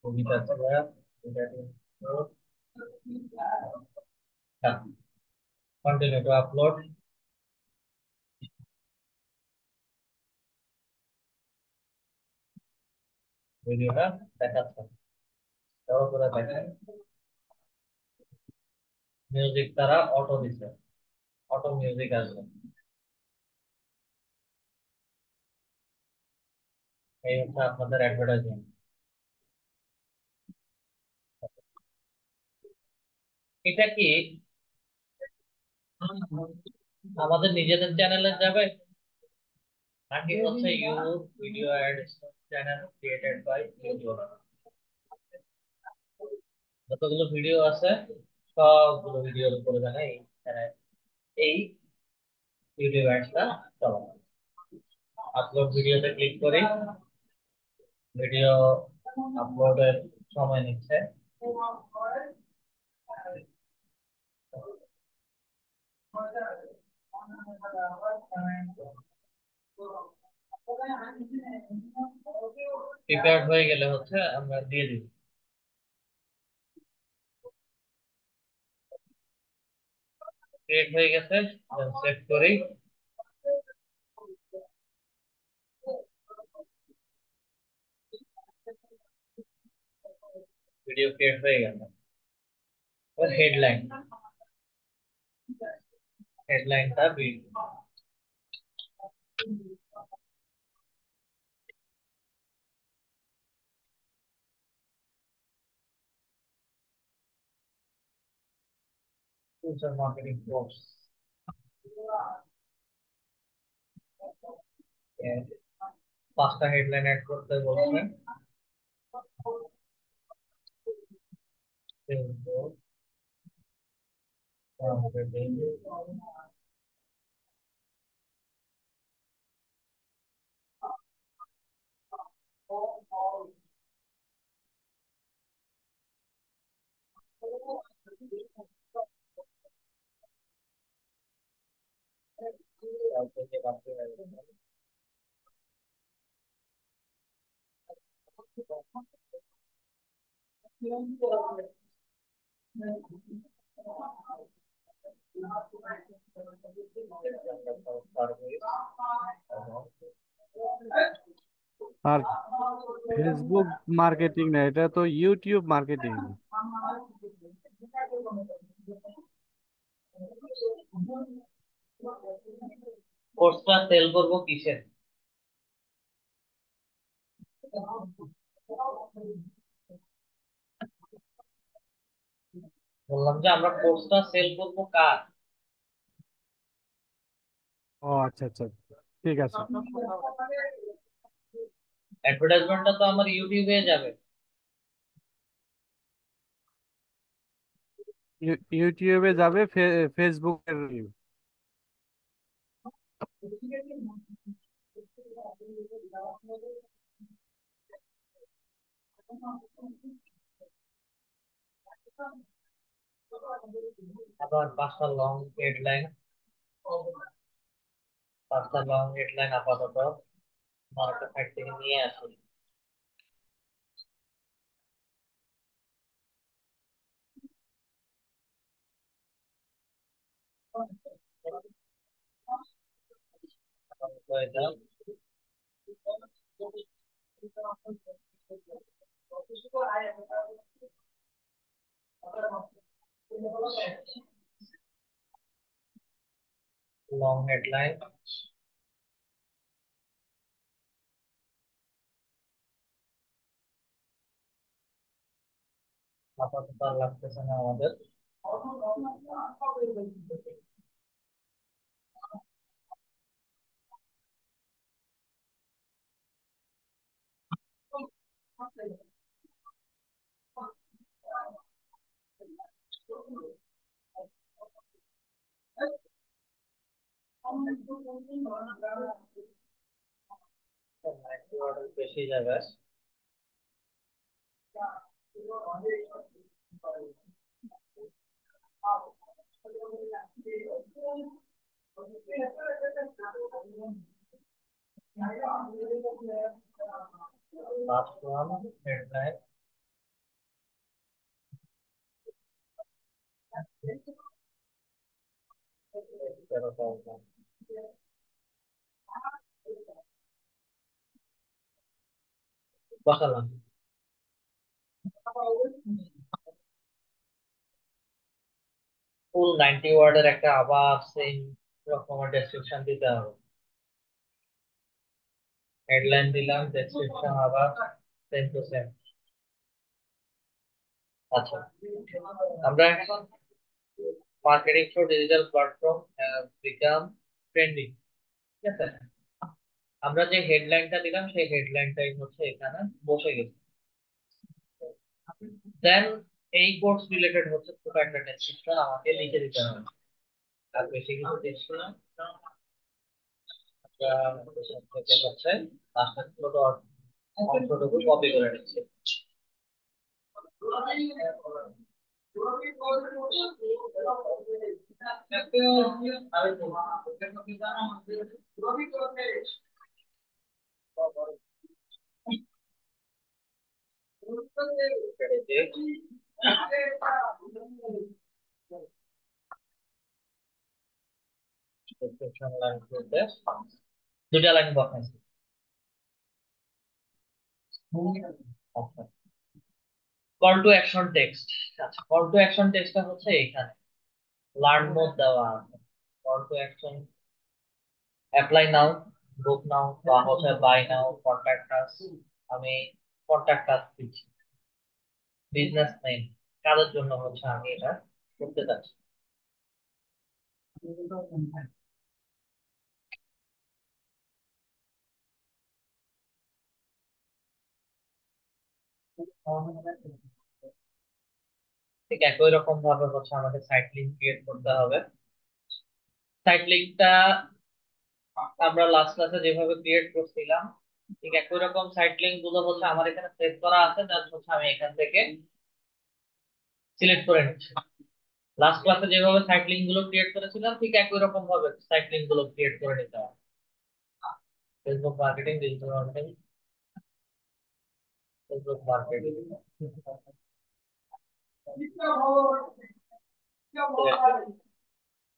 কবিতা ছিল, কন্টিনিউ টু আপলোড ভিডিওটা দেখাচ্ছে। ভালো করে দেখেন, মিউজিক তারা অটো দিছে, অটো মিউজিক আসবে। এই হচ্ছে আপনাদের অ্যাডভার্টাইজমেন্ট। এটা কি আমাদের নিজেদের চ্যানেলে যাবে নাকি হচ্ছে YouTube video ads channel created by YouTube? যতগুলো ভিডিও আছে সবগুলো ভিডিওর উপরে জানা এই এই ইউটিউব অ্যাডসটা চালানো। আপলোড ভিডিওতে ক্লিক করি, ভিডিও আপলোডের সময় নিচ্ছে। প্রিপেয়ার্ড হয়ে গেলে হচ্ছে আমরা দিয়ে দিই। ক্রিয়েট হয়ে গেছে, সেভ করি। ভিডিও ক্রিয়েট হয়ে গেল। হেডলাইন, হেডলাইনটা ফিউচার মার্কেটিং কোর্স। পাঁচটা হেডলাইন অ্যাড করতে বলছেন। মার্কেটিং আর ফেসবুক মার্কেটিং না, এটা তো ইউটিউব মার্কেটিং। কোর্সটা সেল করবো কিসের? বললাম যে আমরা কোর্সটা সেল করবো কার? ও আচ্ছা আচ্ছা, ঠিক আছে। অ্যাডভার্টাইজমেন্টটা তো আমার ইউটিউবে যাবে। ইউটিউবে যাবে, ফেসবুকের review। আবার 5টা লং হেডলাইন আপাতত মার্কেট সাইট থেকে নিয়ে আসি। আপাতত এটা লং হেডলাইন। আপাতত আর লাগতেছে না আমাদের। বেশি যাবে। Last one headline. বসালাম। ফুল 90 ওয়ার্ডের একটা আবার সেম রকমের ডেসক্রিপশন দিতে হবে। হেডলাইন দিলাম, ডেসক্রিপশন আবার সেম টু সেম। আচ্ছা, আমরা এখন marketing through digital platform become trending, ঠিক আছে। আমরা যে হেডলাইনটা দিলাম সেই হেডলাইনটাই হচ্ছে এখানে বসে গেছে। দেন এই কোর্স রিলেটেড হচ্ছে ছোট একটা ডেসক্রিপশন আমাকে লিখে দিতে হবে। আর বেশি কিছু দেখছি না। থেকে হচ্ছে লাস্টের ছোট অংশটুকু কপি করে নিচ্ছি। ডেসক্রিপশন লাইন খুলতে দুটা লাইন বসাইছি। আচ্ছা, কল টু অ্যাকশন টেক্সট। আচ্ছা, কল টু অ্যাকশন টেক্সটটা হচ্ছে এখানে লার্ন মোর দেওয়া আছে। Call to action apply now, book now, বা হচ্ছে বাই নাও, কন্ট্যাক্ট আস। আমি কন্ট্যাক্ট আস দিচ্ছি। বিজনেস নেম, কাদের জন্য হচ্ছে আমি এটা করতে চাচ্ছি। ঠিক একই রকম ভাবে হচ্ছে আমাকে সাইট লিংক ক্রিয়েট করতে হবে। সাইট লিংকটা আমরা লাস্ট ক্লাসে যেভাবে ক্রিয়েট করছিলাম ঠিক একই রকম সাইট লিংক গুলো হচ্ছে আমার এখানে সেভ করা আছে, জাস্ট হচ্ছে আমি এখান থেকে সিলেক্ট করে নিচ্ছি। লাস্ট ক্লাসে যেভাবে সাইট লিংক গুলো ক্রিয়েট করেছিলাম ঠিক একই রকম ভাবে সাইট লিংক গুলো ক্রিয়েট করে নিতে হবে। Facebook marketing, digital marketing, Facebook marketing.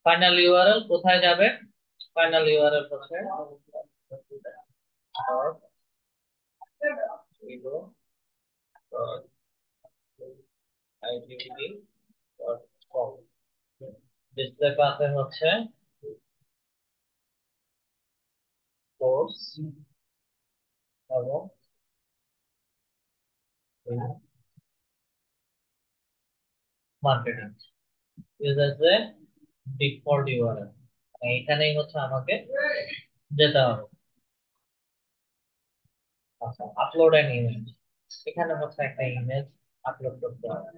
Final URL কোথায় যাবে? ফাইনাল ইউআরএল হচ্ছে ডিসপ্লে পাথে হচ্ছে কোর্স এবং marketing use as a default URL, এখানেই হচ্ছে আমাকে যেতে হবে। আচ্ছা, আপলোড অ্যান ইমেজ, এখানে হচ্ছে একটা ইমেজ আপলোড করতে হবে।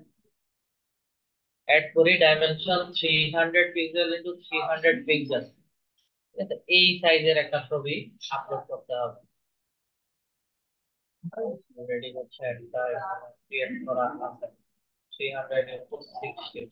অ্যাড করি ডাইমেনশন 300 পিক্সেল ইনটু 300 পিক্সেল, এই সাইজের একটা ছবি আপলোড করতে হবে। অলরেডি হচ্ছে একটা ক্রিয়েট করা আছে 300 ইনটু 60।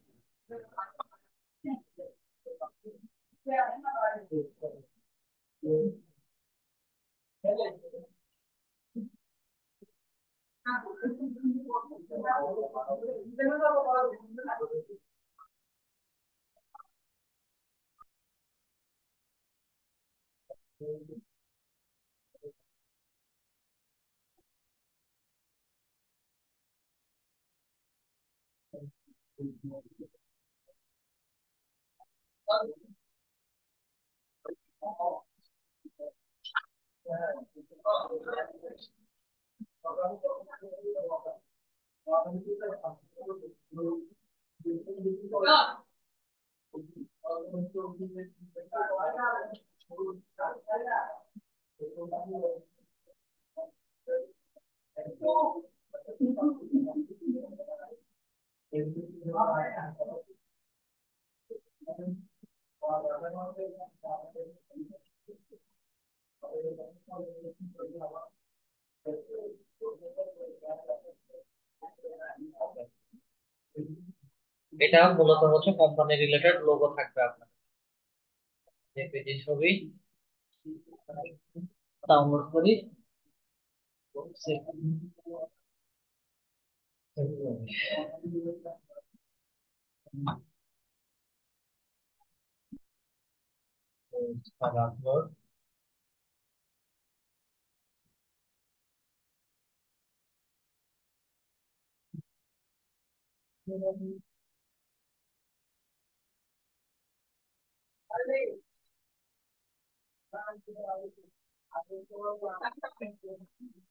এটা মূলত হচ্ছে কোম্পানি রিলেটেড লোগো থাকবে আপনার। জেপিজি ছবি ডাউনলোড করি, আপলোড।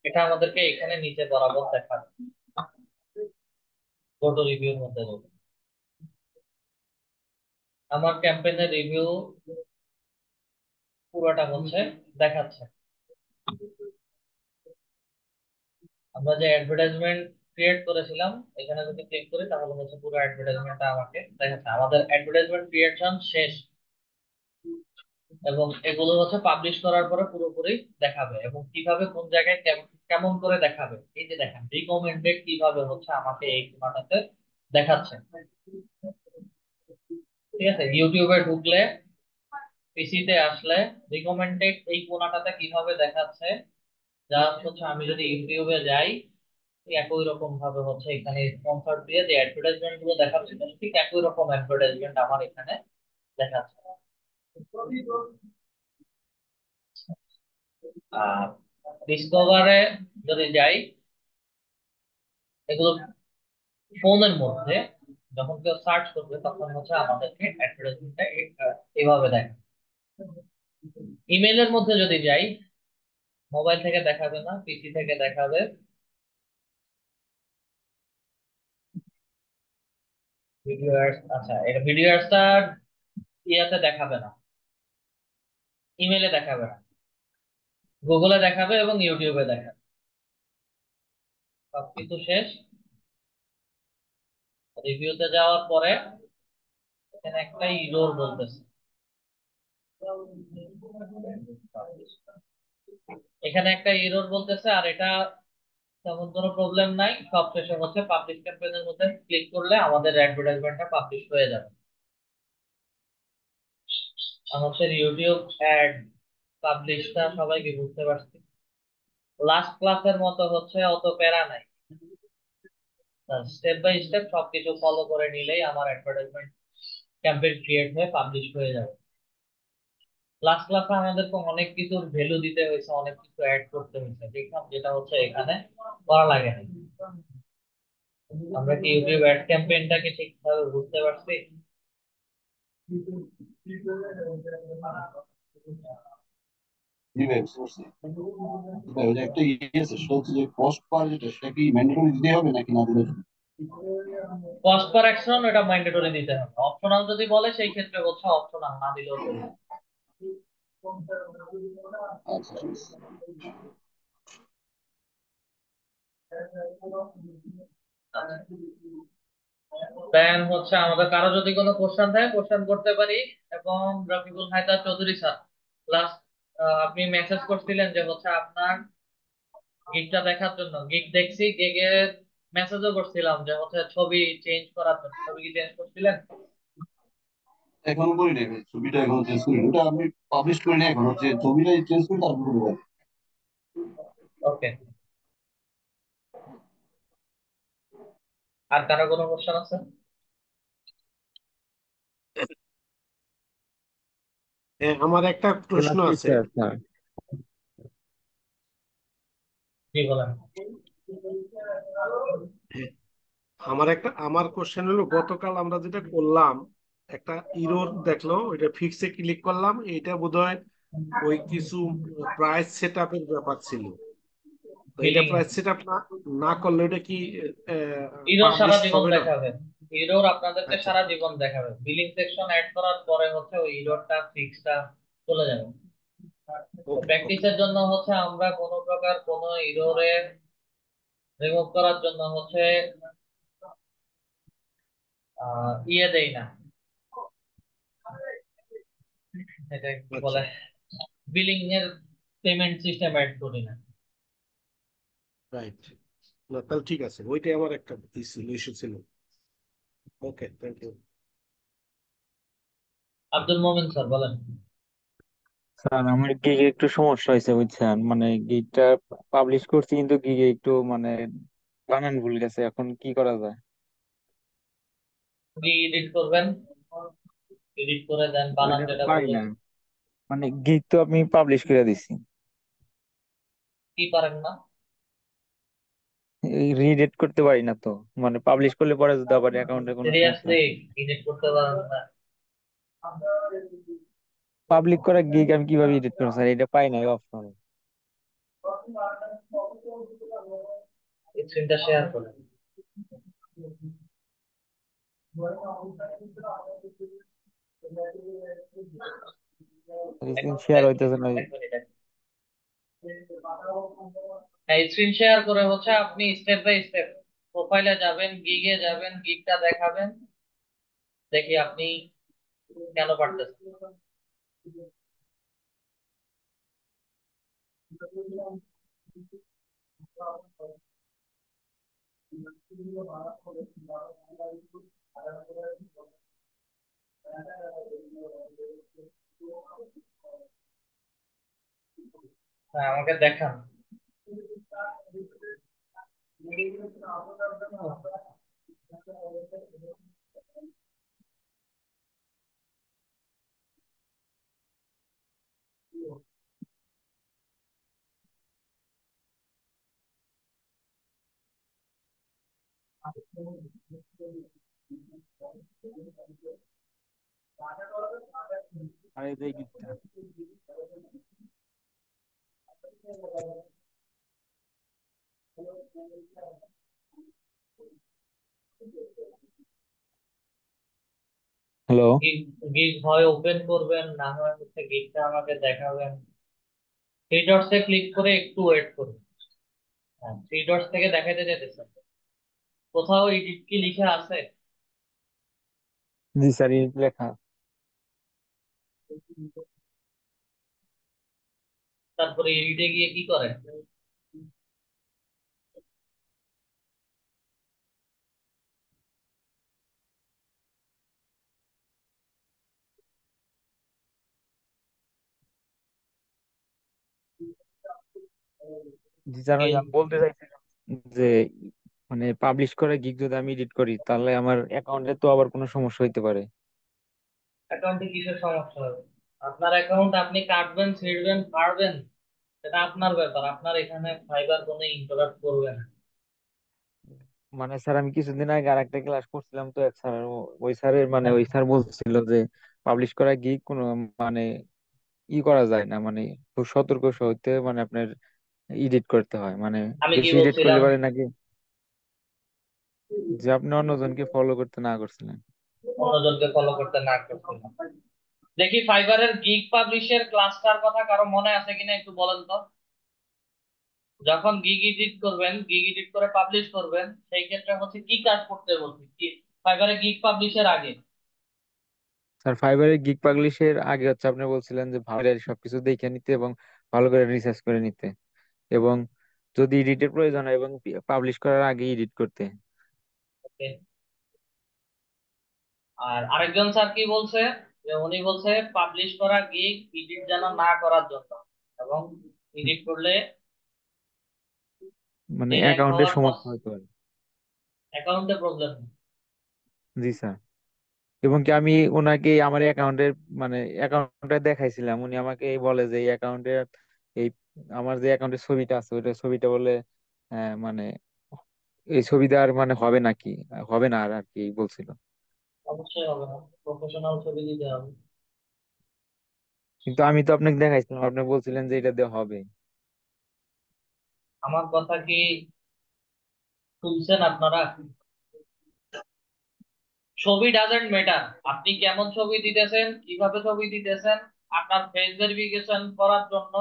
এটা আমাদেরকে এখানে নিচে বরাবর দেখাবে, ফটো রিভিউর মধ্যে দেবে। আমার ক্যাম্পেইনের রিভিউ পুরোটা হচ্ছে দেখাচ্ছে। আমরা যে অ্যাডভার্টাইজমেন্ট ক্রিয়েট করেছিলাম, এখানে যদি ক্লিক করি তাহলে হচ্ছে পুরো অ্যাডভার্টাইজমেন্টটা আমাকে দেখাচ্ছে। আমাদের অ্যাডভার্টাইজমেন্ট ক্রিয়েশন শেষ এবং এগুলো হচ্ছে পাবলিশ করার পরে পুরোপুরি দেখাবে এবং কিভাবে কোন জায়গায় কেমন করে দেখাবে। এই যে দেখেন রিকমেন্ডেড কিভাবে হচ্ছে আমাকে এই কোনাটাতে দেখাচ্ছে। ঠিক আছে, ইউটিউবে ঢুকলে, পিসিতে আসলে রিকমেন্ডেড এই কোনাটাতে কিভাবে দেখাচ্ছে, জাস্ট হচ্ছে আমি যদি ইউটিউবে যাই একই রকম ভাবে হচ্ছে এখানে স্পন্সর দিয়ে যে অ্যাডভার্টাইজমেন্ট গুলো দেখাচ্ছিল ঠিক একই রকম অ্যাডভার্টাইজমেন্ট আমার এখানে দেখাচ্ছে। আর ডিসকভারে যদি যাই, এগুলো ফোনের মধ্যে যখন কেউ সার্চ করবে তখন হচ্ছে আমাদেরকে অ্যাডভার্টাইজমেন্টটা এইভাবে দেখে। ইমেইলের মধ্যে যদি যাই, মোবাইল থেকে দেখাবে না, পিসি থেকে দেখাবে। ভিডিও অ্যাডস, আচ্ছা এটা ভিডিও অ্যাডসটা ইয়াতে দেখাবে না, ইমেইলে দেখাবে না, গুগলে দেখাবে এবং ইউটিউবে দেখাবে। সবকিছু শেষ। রিভিউতে যাওয়ার পরে এখানে একটা ইরর বলতেছে, এখানে একটা এরর বলতেছে। আর এটা তেমন কোনো প্রবলেম নাই, সব শেষে হচ্ছে পাবলিশ ক্যাম্পেইনের মধ্যে ক্লিক করলে আমাদের অ্যাডভার্টাইজমেন্টটা পাবলিশ হয়ে যাবে। আমাদের ইউটিউব অ্যাড পাবলিশটা সবাইকে বুঝতে পারছি। লাস্ট ক্লাসের মতো হচ্ছে অত প্যারা নাই, স্টেপ বাই স্টেপ সবকিছু ফলো করে নিলেই আমার অ্যাডভার্টাইজমেন্ট ক্যাম্পেইন ক্রিয়েট হয়ে পাবলিশ হয়ে যাবে। লাস্ট ক্লাসে আমাদেরকে অনেক কিছুর ভ্যালু দিতে হয়েছে, অনেক কিছু অ্যাড করতে হয়েছে, দেখলাম যেটা হচ্ছে এখানে করা লাগে না। আমরা কি ইউটিউব অ্যাড ক্যাম্পেইনটাকে ঠিকভাবে বুঝতে পারছি? জি ভাই, বুঝতে পারছি। ভাই ওই যে একটা ইয়ে আছে, সেটা হচ্ছে যে কস্ট পার, যেটা সেটা কি ম্যান্ডেটরি দিতে হবে নাকি না দিলে চলবে? কস্ট পার অ্যাকশন এটা ম্যান্ডেটরি দিতে হবে, অপশনাল যদি বলে সেই ক্ষেত্রে হচ্ছে অপশনাল, না দিলেও চলবে। আচ্ছা ঠিক আছে। দেন হচ্ছে আমাদের কারো যদি কোনো কোশ্চেন থাকে কোশ্চেন করতে পারি। এবং রফিকুল হায়দার চৌধুরী স্যার, লাস্ট আপনি মেসেজ করছিলেন যে হচ্ছে আপনার গিগটা দেখার জন্য, গিগ দেখছি, গিগের মেসেজও করছিলাম যে হচ্ছে ছবি চেঞ্জ করার জন্য, ছবি কি চেঞ্জ করছিলেন? এখনো করি নাই ভাই, ছবিটা এখনো চেঞ্জ করি, ওটা আমি পাবলিশ করি না, এখন হচ্ছে ছবিটা চেঞ্জ করি তারপর করবো। ওকে। আর কারো কোনো কোশ্চেন আছে? হ্যাঁ, আমার একটা ক্লাস প্রশ্ন আছে। Teacher sir. কি বলেন? হ্যাঁ, আমার কোশ্চেন হলো, গতকাল আমরা যেটা করলাম, একটা ইরর দেখলো, ওইটা ফিক্সে ক্লিক করলাম, এটা বোধহয় ওই কিছু প্রাইস সেট আপের ব্যাপার ছিল। তো এটা বিলিং প্রাইস সেট আপ না না করলে এটা কি ইরোর সারা পাবলিশ জীবন হবে না? দেখাবে। ইরোর আপনাদেরকে আচ্ছা, সারা জীবন দেখাবে, বিলিং সেকশন অ্যাড করার পরে হচ্ছে ওই ইরোরটা ফিক্সটা চলে যাবে। তো ওকে ওকে। প্র্যাকটিসের জন্য হচ্ছে আমরা কোনো প্রকার কোনো ইরোরের রিমুভ করার জন্য হচ্ছে ইয়ে দেই না, এটা কি আচ্ছা, বলে, বিলিং এর পেমেন্ট সিস্টেম অ্যাড করি না। রাইট। না তাহলে ঠিক আছে, ওইটাই আমার একটা ইস্যু ছিল। ওকে, থ্যাংক ইউ। আব্দুল মোমিন স্যার বলেন। স্যার আমার গিগে একটু সমস্যা হয়েছে বুঝছেন, মানে গিগটা পাবলিশ করছি কিন্তু গিগে একটু মানে বানান ভুল গেছে, এখন কি করা যায়? কি এডিট করবেন, এডিট করে দেন বানান ওইটা তো যেটা পারি না, বললেন। মানে গিগ তো আমি পাবলিশ করে দিছি, কি পারেন না? এই রিডেট করতে পারি না তো, মানে পাবলিশ করলে পরে যদি আবার অ্যাকাউন্টে কোনো সমস্যা সিরিয়াসলি হয়। এডিট করতে পারেন না? পাবলিক করা গিগ আমি কিভাবে এডিট করবো স্যার, এটা পাই না অপশন। স্ক্রিনটা শেয়ার করেন। এক শেয়ার এক হইতেছে মিনিট না। এক মিনিট এক মিনিট। স্ক্রিন শেয়ার করে হচ্ছে আপনি স্টেপ বাই স্টেপ প্রোফাইলে যাবেন, গিগে যাবেন, গিগটা দেখাবেন, দেখি আপনি কেন পারতেছেন। হ্যাঁ, আমাকে দেখান। আর এই যে গিগটা, হ্যালো। গিগ গিগ হয় ওপেন করবেন, না হয় হচ্ছে গিগটা আমাকে দেখাবেন। থ্রি ডটসে ক্লিক করে একটু ওয়েট করুন। হ্যাঁ, থ্রি ডটস থেকে দেখাতে যেতেছে, কোথাও এডিট কি লিখে আছে? জি স্যার, এই লেখা। তারপরে এডিটে গিয়ে কি করেন? জি স্যার, ওই যে আমি বলতে চাইছিলাম যে মানে পাবলিশ করে গিগ যদি আমি এডিট করি তাহলে আমার অ্যাকাউন্টে তো আবার কোনো সমস্যা হইতে পারে। অ্যাকাউন্টে কিসের সমস্যা হবে? আপনার অ্যাকাউন্ট আপনি কাটবেন, ছিঁড়বেন, পারবেন, সেটা আপনার ব্যাপার, আপনার এখানে ফাইবার কোনো ইন্টারাপ্ট করবে না। মানে স্যার আমি কিছুদিন আগে আর একটা ক্লাস করছিলাম তো এক স্যার, ওই স্যারের মানে ওই স্যার বলছিল যে পাবলিশ করা গিগ কোনো মানে ই করা যায় না, মানে খুব সতর্ক সহিতে মানে আপনার এডিট করতে হয়, মানে আমি কি বেশি এডিট করলে বলছিলাম? পারে নাকি যে আপনি অন্যজনকে ফলো করতে না করছিলেন। অন্যজনকে ফলো করতে না করছিলাম। দেখি ফাইবারের গিগ পাবলিশের ক্লাসটার কথা কারো মনে আছে কিনা একটু বলেন তো। যখন গিগ এডিট করবেন, গিগ এডিট করে পাবলিশ করবেন, সেই ক্ষেত্রে হচ্ছে কি কাজ করতে বলছি কি ফাইবারে গিগ পাবলিশের আগে? স্যার ফাইবারের গিগ পাবলিশের আগে হচ্ছে আপনি বলছিলেন যে ভালো করে সবকিছু দেখে নিতে এবং ভালো করে রিসার্চ করে নিতে, এবং যদি এডিটের প্রয়োজন হয় এবং পাবলিশ করার আগে এডিট করতে। ওকে। আর আরেকজন স্যার কি বলছে, যে উনি বলছে পাবলিশ করা গিগ এডিট যেন না করার জন্য, এবং এডিট করলে মানে ডিরেক্ট অ্যাকাউন্টের হওয়ার সমস্যা হতে পারে। অ্যাকাউন্টে প্রবলেম। জি স্যার। এবং কি আমি ওনাকে আমার অ্যাকাউন্টের মানে অ্যাকাউন্টটা দেখাইছিলাম, উনি আমাকে বলে যে এই অ্যাকাউন্টে এই আমার যে অ্যাকাউন্টের ছবিটা আছে ওইটা ছবিটা বলে মানে এই ছবিটা আর মানে হবে নাকি, হবে না আর আর কি বলছিল। অবশ্যই হবে না, প্রফেশনাল ছবি দিতে হবে। কিন্তু আমি তো আপনাকে দেখাইছিলাম, আপনি বলছিলেন যে এটা দিয়ে হবে। আমার কথা কি শুনছেন আপনারা? ছবি ডাজেন্ট ম্যাটার, আপনি কেমন ছবি দিতেছেন, কিভাবে ছবি দিতেছেন, আপনার ফেস ভেরিফিকেশন করার জন্য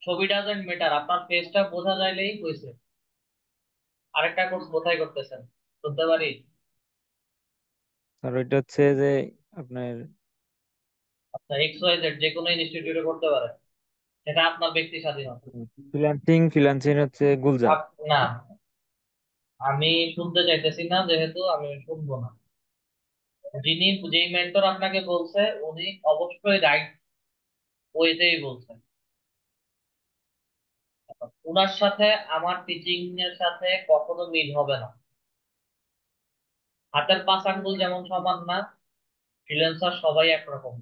ছবি ডাজেন্ট ম্যাটার, আপনার ফেসটা বোঝা যাইলেই হয়েছে। আরেকটা কোর্স কোথায় করতেছেন বলতে পারি? আর ওইটা হচ্ছে যে আপনার আপনার এক্স ওয়াই জেড যে কোনো ইনস্টিটিউটে করতে পারেন, সেটা আপনার ব্যক্তি স্বাধীনতা। ফ্রিল্যান্সিং, ফ্রিল্যান্সিং হচ্ছে গুলজার। না, আমি শুনতে চাইতেছি না, যেহেতু আমি শুনবো না। যিনি যেই মেন্টর আপনাকে বলছে উনি অবশ্যই রাইট ওয়েতেই বলছেন। উনার সাথে আমার টিচিং এর সাথে কখনো মিল হবে না। হাতের পাঁচ আঙ্গুল যেমন সমান না, ফ্রিল্যান্সার সবাই একরকম।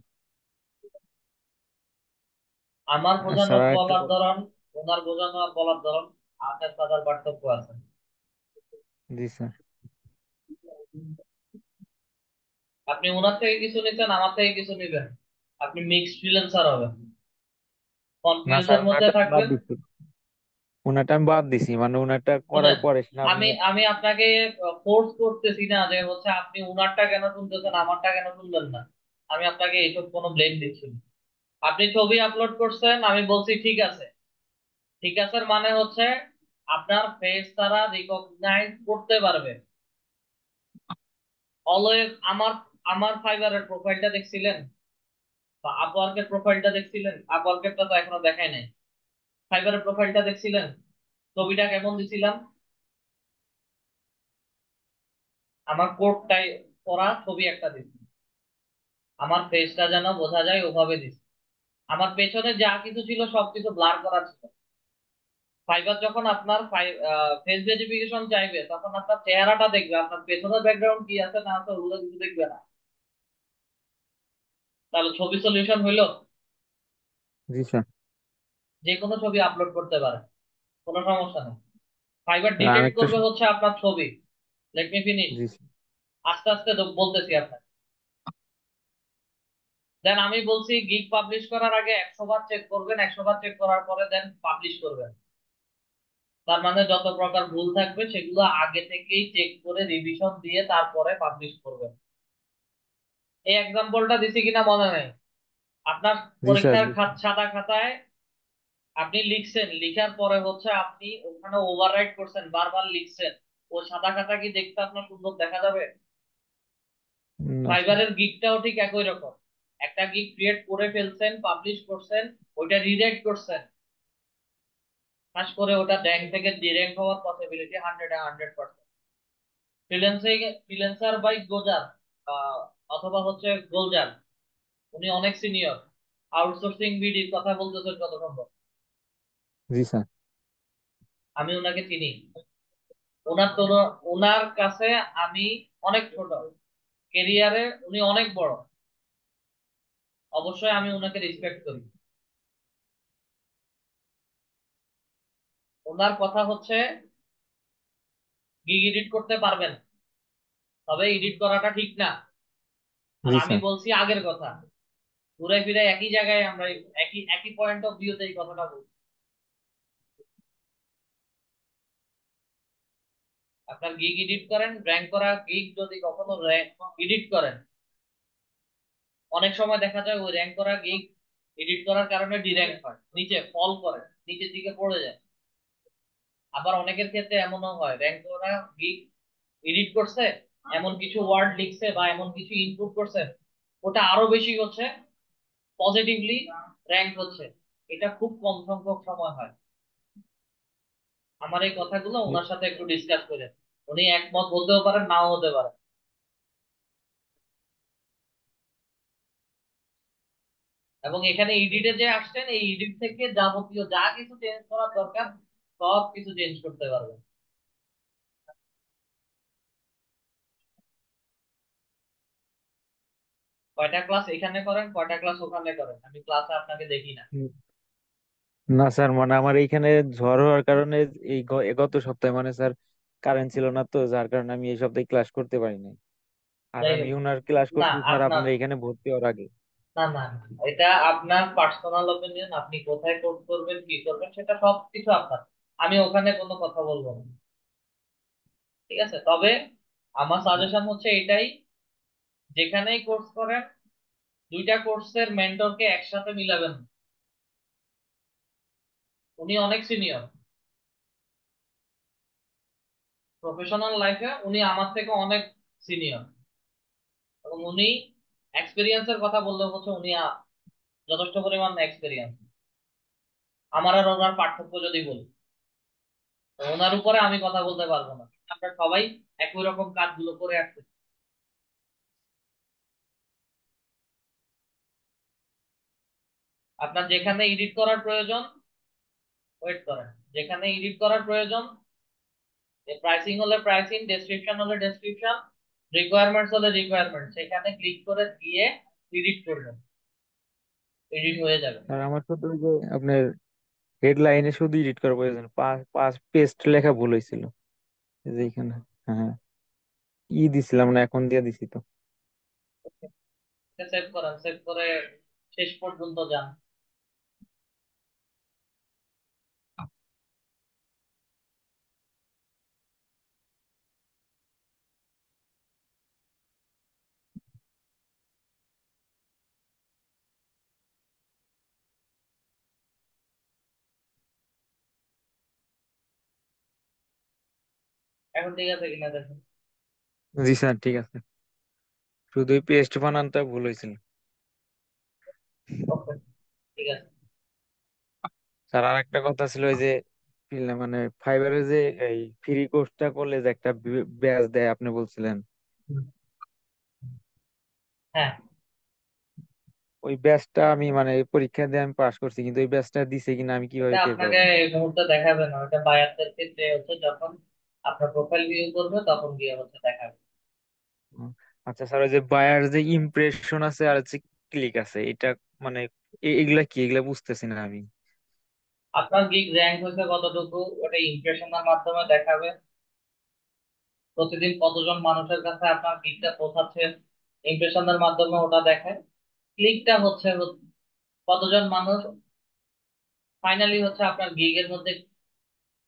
আমার আর বোঝানো স্যার আরেকটা বলার ধরন, ওনার বোঝানো আর বলার ধরন, আকাশ পাতাল পার্থক্য আছে। জি স্যার। আপনি ওনার থেকে কিছু নিচ্ছেন, আমার থেকে কিছু নিবেন, আপনি মিক্সড ফ্রিল্যান্সার হবেন, না স্যার কনফিউজের মধ্যে ওনারটা আমি বাদ থাকবেন। দিচ্ছি, ওনারটা আমি বাদ দিছি, মানে ওনারটা করার বুঝলেন? পরে সেটা আপনি। আমি আমি আপনাকে ফোর্স করতেছি না যে হচ্ছে আপনি উনারটা কেন শুনতেছেন আমারটা কেন শুনবেন না। আমি আপনাকে এইসব কোনো ব্লেম দিচ্ছি না। আপনি ছবি আপলোড করছেন, আমি বলছি ঠিক আছে। ঠিক আছে মানে হচ্ছে আপনার ফেস তারা রিকগনাইজ করতে পারবে। অলওয়েজ আমার আমার ফাইবারের প্রোফাইলটা দেখছিলেন বা আপওয়ার্কের প্রোফাইলটা দেখছিলেন? আপওয়ার্কেরটা তো এখনো দেখাই নাই। ফাইবারের প্রোফাইলটা দেখছিলেন? ছবিটা কেমন দিছিলাম? আমার কোটটাই পরা ছবি একটা দিছি, আমার ফেসটা যেন বোঝা যায় ওভাবে দিছি। আমার পেছনে যা কিছু ছিল সবকিছু ব্লার করা ছিল। ফাইবার যখন আপনার ফেস ভেরিফিকেশন চাইবে তখন আপনার চেহারাটা দেখবে, আপনার পেছনের ব্যাকগ্রাউন্ড কি আছে না আছে ওগুলো কিছু দেখবে না। তাহলে ছবি সলিউশন হইলো? জি স্যার। যে কোনো ছবি আপলোড করতে পারে, কোনো সমস্যা নেই। ফাইবার স্যার ডিটেক্ট আরেকটা করবে হচ্ছে আপনার ছবি। Let me finish. জি স্যার। আস্তে আস্তে তো বলতেছি আপনাকে। দেন আমি বলছি গিগ পাবলিশ করার আগে 100 বার চেক করবেন, 100 বার চেক করার পরে দেন পাবলিশ করবেন। তার মানে যত প্রকার ভুল থাকবে সেগুলো আগে থেকেই চেক করে রিভিশন দিয়ে তারপরে পাবলিশ করবেন। এই এক্সাম্পলটা দিছি কিনা মনে নেই আপনার? জি স্যার। পরীক্ষার জি স্যার। সাদা খাতায় আপনি লিখছেন, লিখার পরে হচ্ছে আপনি ওখানে ওভাররাইট করছেন, বারবার লিখছেন, ও সাদা খাতা কি দেখতে আপনার সুন্দর দেখা যাবে? না স্যার। ফাইবারের গিগটাও ঠিক একই রকম। একটা গিগ ক্রিয়েট করে ফেলছেন, পাবলিশ করছেন, ওইটা রিডাইরেক্ট করছেন, খাস করে ওটা ব্যাংক থেকে ডিরেক্ট হওয়ার পসিবিলিটি 100%। ফ্রিল্যান্সিং, ফ্রিল্যান্সার বাই গোজার অথবা হচ্ছে গোলজার, উনি অনেক সিনিয়র। আউটসোর্সিং বিডির কথা বলতেছেন কত সম্ভব? জি স্যার। আমি ওনাকে চিনি। ওনার তো, ওনার কাছে আমি অনেক ছোট, কেরিয়ারে উনি অনেক বড়। অবশ্যই আমি ওনাকে রেসপেক্ট করি। ওনার কথা হচ্ছে গিগ এডিট করতে পারবেন, তবে এডিট করাটা ঠিক না। আর জি আমি স্যার। বলছি আগের কথা। ঘুরে ফিরে একই জায়গায় আমরা একই একই পয়েন্ট অফ ভিউতে এই কথাটা বলছি। আপনার গিগ এডিট করেন, র্যাঙ্ক করা গিগ যদি কখনো এডিট করেন, অনেক সময় দেখা যায় ওই র্যাঙ্ক করা গিগ এডিট করার কারণে ডির্যাঙ্ক হয়, নিচে ফল করে, নিচের দিকে পড়ে যায়। আবার অনেকের ক্ষেত্রে এমনও হয় র্যাঙ্ক করা গিগ এডিট করছে, এমন কিছু ওয়ার্ড লিখছে বা এমন কিছু ইনপুট করছে, ওটা আরো বেশি হচ্ছে পজিটিভলি র্যাঙ্ক হচ্ছে। এটা খুব কম সংখ্যক সময় হয়। আমার এই কথাগুলো ওনার সাথে একটু ডিসকাস করে, উনি একমত বলতেও পারেন, নাও হতে পারে। এবং এখানে এডিটে যে আসছেন, এই এডিট থেকে যাবতীয় যা কিছু চেঞ্জ করার দরকার সব কিছু চেঞ্জ করতে পারবেন। কয়টা ক্লাস এখানে করেন, কয়টা ক্লাস ওখানে করেন? আমি ক্লাসে আপনাকে দেখি না। না স্যার, মানে আমার এইখানে ঝড় হওয়ার কারণে এই গত সপ্তাহে মানে স্যার কারেন্ট ছিল না, তো যার কারণে আমি এই সপ্তাহে ক্লাস করতে পারিনি। আর যাই আমি হোক, ওনার ক্লাস না করছি স্যার আপনার, আপনার এখানে ভর্তি হওয়ার আগে। না না না, এটা আপনার পার্সোনাল অপিনিয়ন। আপনি কোথায় কোর্স করবেন, কি করবেন, সেটা সব কিছু আপনার। আমি ওখানে কোনো কথা বলবো না, ঠিক আছে? তবে আমার সাজেশন হচ্ছে এটাই, যেখানেই কোর্স করেন দুইটা কোর্সের মেন্টরকে একসাথে মিলাবেন না। উনি অনেক সিনিয়র প্রফেশনাল লাইফে, উনি আমার থেকে অনেক সিনিয়র, এবং উনি এক্সপিরিয়েন্সের কথা বললে হচ্ছে উনি যথেষ্ট পরিমাণ এক্সপিরিয়েন্স। আমার আর ওনার পার্থক্য যদি বলি, তো ওনার উপরে আমি কথা বলতে পারবো না। আমরা সবাই একই রকম কাজগুলো করে আসছি। আপনার যেখানে এডিট করার প্রয়োজন, ওয়েট করেন, যেখানে এডিট করার প্রয়োজন, প্রাইসিং হলে প্রাইসিং, ডেসক্রিপশন হলে ডেসক্রিপশন, রিকোয়ারমেন্টস হলে রিকোয়ারমেন্ট, সেখানে ক্লিক করে দিয়ে এডিট করবেন, এডিট হয়ে যাবে। আর আমার শুধু ওই যে আপনার হেডলাইনে শুধু এডিট করার প্রয়োজন, পাঁচ পাঁচ পেস্ট লেখা ভুল হয়েছিল এই যে এখানে। হ্যাঁ, দিছিলাম না, এখন দিয়ে দিছি তো। সেভ করেন, সেভ করে শেষ পর্যন্ত যান। এখন ঠিক আছে কিনা দেখুন। জি স্যার, ঠিক আছে। শুধু ওই পেস্ট বানানটা ভুল হয়েছিল। ওকে, ঠিক আছে। স্যার আর একটা কথা ছিল, ওই যে মানে ফাইবারের যে এই ফ্রি কোর্সটা করলে যে একটা ব্যাচ দেয় আপনি বলছিলেন, হুম। হ্যাঁ, ওই ব্যাচটা আমি মানে পরীক্ষা দিয়ে আমি পাশ করছি, কিন্তু ওই ব্যাচটা দিছে কিনা আমি এটা কিভাবে টের আপনাকে পাবো? এই মুহূর্তে দেখাবে না, ওটা বায়ারদের ক্ষেত্রে হচ্ছে যখন আপনার প্রোফাইল ভিউ করবে তখন গিয়ে হচ্ছে দেখাবে। হুম। আচ্ছা স্যার, ওই যে বায়ার যে ইমপ্রেশন আছে আর হচ্ছে ক্লিক আছে, এটা মানে এগুলা কি, এগুলা বুঝতেছি না আমি। আপনার গিগ র্যাঙ্ক হয়েছে কতটুকু, ওটা ইমপ্রেশনের মাধ্যমে দেখাবে। প্রতিদিন কতজন মানুষের কাছে আপনার গিগটা পৌঁছাচ্ছে, ইমপ্রেশনের মাধ্যমে ওটা দেখায়। ক্লিকটা হচ্ছে কতজন মানুষ ফাইনালি হচ্ছে আপনার গিগের মধ্যে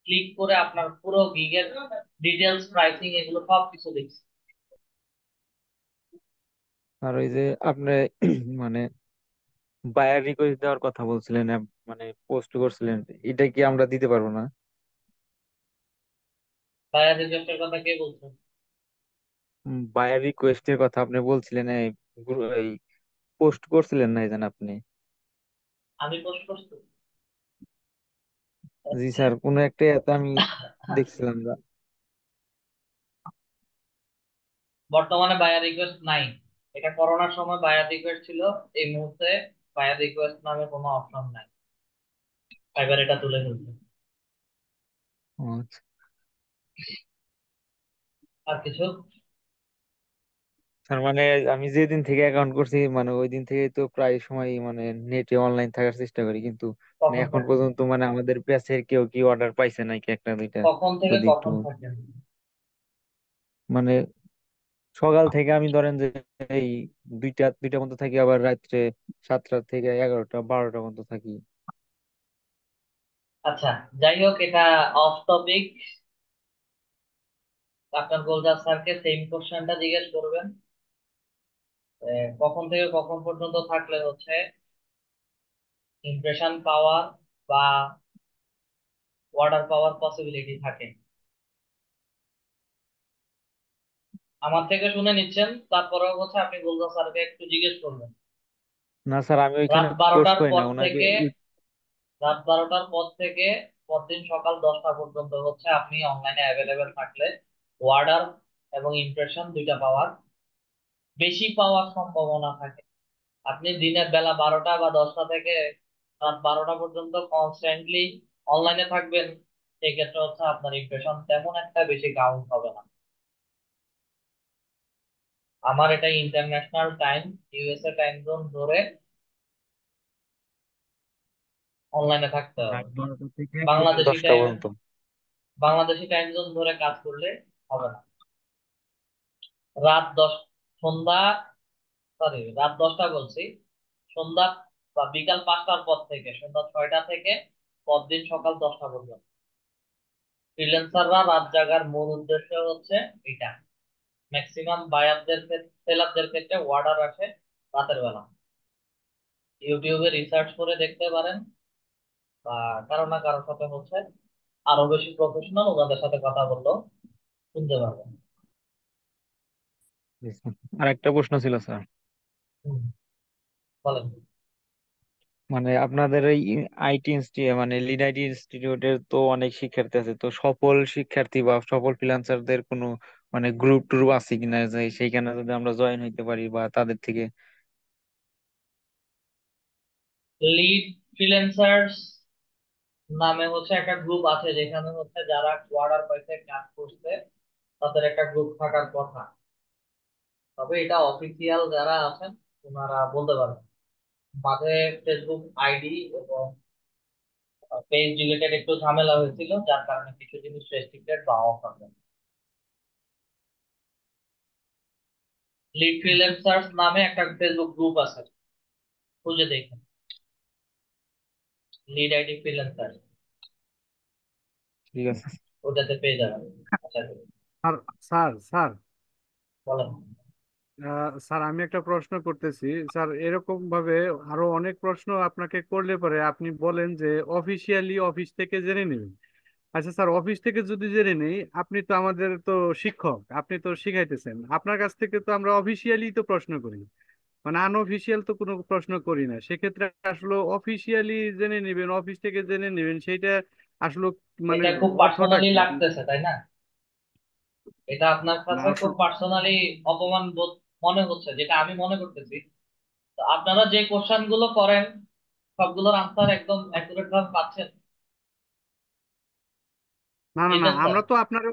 ক্লিক করে আপনার পুরো গিগের ডিটেলস, প্রাইসিং, এগুলো সব কিছু দেখছে। আর ওই যে আপনি মানে বায়ার রিকোয়েস্ট দেওয়ার কথা বলছিলেন, মানে পোস্ট করছিলেন, এটা কি আমরা দিতে পারবো না? বায়ার রিজেক্টের কথা কে বলছে? বায়ার রিকোয়েস্টের কথা আপনি বলছিলেন, এই পোস্ট করছিলেন না, এই জান আপনি। আমি পোস্ট করছি? জি স্যার, কোন একটা এতে আমি দেখছিলাম না। বর্তমানে বায়ার রিকোয়েস্ট নাই। এটা করোনার সময় বায়ার রিকোয়েস্ট ছিল, এই মুহূর্তে বায়ার রিকোয়েস্ট নামে কোনো অপশন নাই। ফাইবার এটা তুলে ফেলছে। ও আচ্ছা। আর কিছু? স্যার মানে আমি যেদিন থেকে অ্যাকাউন্ট করছি, মানে ওই দিন থেকে তো প্রায় সময় মানে নেটে অনলাইন থাকার চেষ্টা করি, কিন্তু মানে কখন এখন থাকেন? পর্যন্ত মানে আমাদের ব্যাচের কেউ কি অর্ডার পাইছে নাকি একটা দুইটা? কখন থেকে যদি একটু কখন থাকেন? মানে সকাল থেকে আমি ধরেন যে এই দুইটা পর্যন্ত থাকি, আবার রাত্রে 7টা থেকে 11টা 12টা পর্যন্ত থাকি। আচ্ছা, যাই হোক, এটা অফ টপিক। আপনার গোলজার স্যারকে সেম কোশ্চেনটা জিজ্ঞেস করবেন। কখন থেকে কখন পর্যন্ত থাকলে হচ্ছে ইমপ্রেশন পাওয়ার বা অর্ডার পাওয়ার পসিবিলিটি থাকে। আমার থেকে শুনে নিচ্ছেন, তারপরেও হচ্ছে আপনি গোলজার স্যারকে একটু জিজ্ঞেস করবেন। না স্যার, আমি রাত ওইখানে কোর্স বারোটার করি না পর ওনাকে। থেকে রাত 12টার পর থেকে পরদিন সকাল 10টা পর্যন্ত হচ্ছে আপনি অনলাইনে অ্যাভেলেবেল থাকলে অর্ডার এবং ইমপ্রেশন দুইটা পাওয়ার বেশি পাওয়ার সম্ভাবনা থাকে। আপনি দিনের বেলা 12টা বা 10টা থেকে রাত 12টা পর্যন্ত কনস্ট্যান্টলি অনলাইনে থাকবেন, সেক্ষেত্রে হচ্ছে আপনার ইমপ্রেশন তেমন একটা বেশি কাউন্ট হবে না। আমার এটা international time, USA time zone ধরে অনলাইনে থাকতে হবে। রাত 12টা থেকে বিকাল বাংলাদেশি 10টা টাইম পর্যন্ত। বাংলাদেশি টাইম জোন ধরে কাজ করলে হবে না। রাত 10 সন্ধ্যা রাত 10টা বলছি, সন্ধ্যা বা বিকাল 5টার পর থেকে সন্ধ্যা 6টা থেকে পরদিন সকাল 10টা পর্যন্ত। ফ্রিল্যান্সাররা রাত জাগার মূল উদ্দেশ্য হচ্ছে এটা। ম্যাক্সিমাম বায়ারদের সেলারদের ক্ষেত্রে অর্ডার আসে রাতের বেলা। ইউটিউবে রিসার্চ করে দেখতে পারেন, বা কারো না কারোর সাথে হচ্ছে আরো বেশি প্রফেশনাল ওনাদের সাথে কথা বললেও শুনতে পারবেন। জি স্যার। আর একটা প্রশ্ন ছিল স্যার, হুম, বলেন। মানে আপনাদের এই আইটি ইনস্টিটিউট মানে লিড আইটি ইনস্টিটিউটের তো অনেক শিক্ষার্থী আছে, তো সফল শিক্ষার্থী বা সফল ফ্রিল্যান্সারদের কোনো মানে গ্রুপ ট্রুপ আছে কিনা, যে সেইখানে যদি আমরা জয়েন হইতে পারি বা তাদের থেকে। লিড ফ্রিল্যান্সার্স নামে হচ্ছে একটা গ্রুপ আছে, যেখানে হচ্ছে যারা অর্ডার পাইছে কাজ করছে তাদের একটা গ্রুপ থাকার কথা। তবে এটা অফিসিয়াল যারা আছেন ওনারা বলতে পারবেন। মাঝে ফেসবুক আইডি এবং পেজ রিলেটেড একটু ঝামেলা হয়েছিল, যার কারণে কিছু জিনিস রেস্ট্রিক্টেড বা অফ আছে। লিড ফ্রিল্যান্সার্স নামে একটা ফেসবুক গ্রুপ আছে, খুঁজে দেখুন। লিড আইডি ফ্রিল্যান্সার, ঠিক আছে। ওটাতে পেয়ে যাবেন। আচ্ছা, আর স্যার স্যার বলেন। স্যার আমি একটা প্রশ্ন করতেছি স্যার, এরকম ভাবে আরো অনেক প্রশ্ন আপনাকে করলে পরে আপনি বলেন যে অফিসিয়ালি অফিস থেকে জেনে নেবেন। আচ্ছা স্যার, অফিস থেকে যদি জেনে নেই, আপনি তো আমাদের তো শিক্ষক, আপনি তো শিখাইতেছেন, আপনার কাছ থেকে তো আমরা অফিসিয়ালি তো প্রশ্ন করি, মানে আনঅফিসিয়াল তো কোনো প্রশ্ন করি না। সেক্ষেত্রে আসলে অফিসিয়ালি জেনে নেবেন, অফিস থেকে জেনে নেবেন, সেইটা আসলে মানে এটা খুব অর্থটা পার্সোনালি কি? লাগতেছে, তাই না? এটা আপনার না কাছে খুব আসলে পার্সোনালি অপমান বোধ মনে হচ্ছে, যেটা আমি মনে করতেছি। তো আপনারা যে কোশ্চেন গুলো করেন সবগুলোর আনসার একদম অ্যাকুরেট ভাবে পাচ্ছেন? না না না, লিটন স্যার, আমরা তো আপনার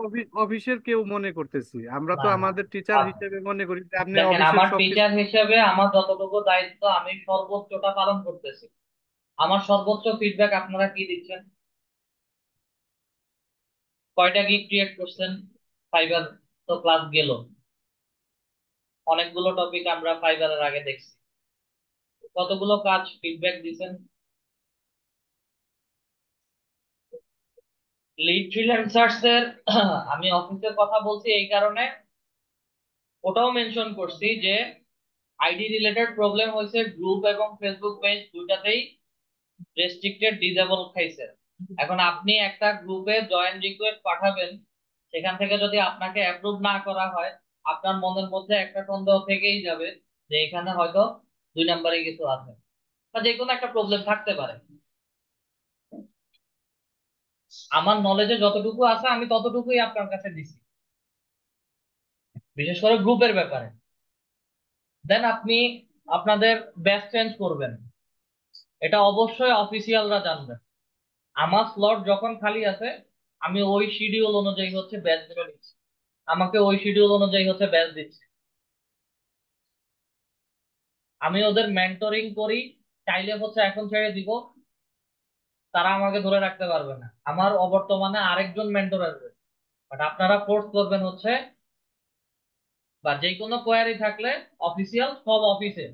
অফিসের কেউ মনে করতেছি, আমরা না তো না, আমাদের টিচার আপ- হিসেবে মনে করি যে আপনি দেখেন, অফিসের আমার সবকিছু। টিচার হিসেবে আমার যতটুকু দায়িত্ব আমি সর্বোচ্চটা পালন করতেছি। আমার সর্বোচ্চ ফিডব্যাক আপনারা কি দিচ্ছেন? কয়টা গিগ ক্রিয়েট করছেন? ফাইবার তো ক্লাস গেল, অনেকগুলো টপিক আমরা ফাইবারের আগে দেখছি। কতগুলো কাজ ফিডব্যাক দিছেন? লিড ফ্রিল্যান্সার্স এর আমি অফিসের কথা বলছি এই কারণে, ওটাও মেনশন করছি যে আইডি রিলেটেড প্রবলেম হয়েছে, গ্রুপ এবং ফেসবুক পেজ দুইটাতেই রেস্ট্রিক্টেড ডিসেবল খাইছে। এখন আপনি একটা গ্রুপে জয়েন রিকোয়েস্ট পাঠাবেন, সেখান থেকে যদি আপনাকে অ্যাপ্রুভ না করা হয়, আপনার মনের মধ্যে একটা সন্দেহ থেকেই যাবে যে এখানে হয়তো 2 নম্বরে কিছু আছে, বা যে কোনো একটা প্রবলেম থাকতে পারে। আমার নলেজে যতটুকু আছে আমি ততটুকুই আপনার কাছে দিছি, বিশেষ করে গ্রুপের ব্যাপারে। দেন আপনি আপনাদের ব্যাচ চেঞ্জ করবেন, এটা অবশ্যই অফিসিয়ালরা জানবেন। আমার স্লট যখন খালি আছে আমি ওই শিডিউল অনুযায়ী হচ্ছে ব্যাচ গুলো নিচ্ছি, আমাকে ওই শিডিউল অনুযায়ী হচ্ছে ব্যাচ দিচ্ছে। আমি ওদের মেন্টরিং করি, চাইলে হচ্ছে এখন ছেড়ে দিব, তারা আমাকে ধরে রাখতে পারবে না। আমার অবর্তমানে আরেকজন মেন্টর আসবে, বাট আপনারা ফোর্স করবেন হচ্ছে বা যে কোনো কোয়ারি থাকলে অফিসিয়াল সব অফিসে,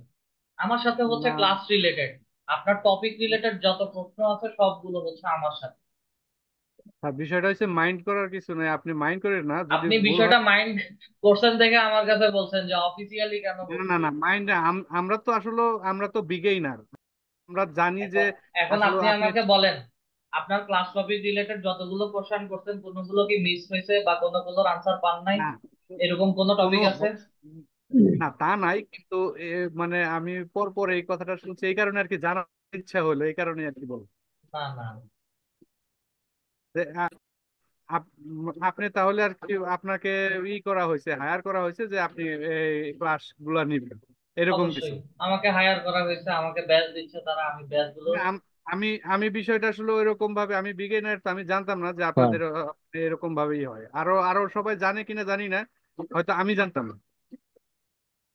আমার সাথে হচ্ছে না ক্লাস রিলেটেড, আপনার টপিক রিলেটেড যত প্রশ্ন আছে সবগুলো হচ্ছে আমার সাথে। বিষয়টা হচ্ছে মাইন্ড করার কিছু নাই, আপনি মাইন্ড করেন না, যদি আপনি ভুল বিষয়টা হয়। মাইন্ড করছেন দেখে আমার কাছে বলছেন যে অফিসিয়ালি কেন না না বলছি। না মাইন্ড, আমরা তো আসলে আমরা তো বিগেইনার, আমরা জানি যে এখন এখন আসলে আপনি আপনি আমাকে বলেন, আপনার ক্লাস টপিক রিলেটেড যতগুলো কোশ্চেন করছেন কোনগুলো কি মিস হয়েছে বা কোনগুলোর আনসার পান নাই, না এরকম কোনো কোনো টপিক আছে? না তা নাই, কিন্তু মানে আমি পর পর এই কথাটা শুনছি, এই কারণে আর কি জানার ইচ্ছা হলো, এই কারণে আর কি বল না না। যে, আপনি তাহলে আর কি আপনাকে করা হয়েছে, হায়ার করা হয়েছে যে আপনি এই ক্লাস গুলা নিবেন, এরকম কিছু। অবশ্যই আমাকে হায়ার করা হয়েছে, আমাকে ব্যাচ দিচ্ছে তারা, আমি ব্যাচ গুলো। না, আমি আমি বিষয়টা আসলে ওইরকম ভাবে, আমি বিগিনার তো, আমি জানতাম না যে হ্যাঁ। আপনাদের এরকম ভাবেই হয়, আরো আরো সবাই জানে কিনা জানি না, হয়তো আমি জানতাম না।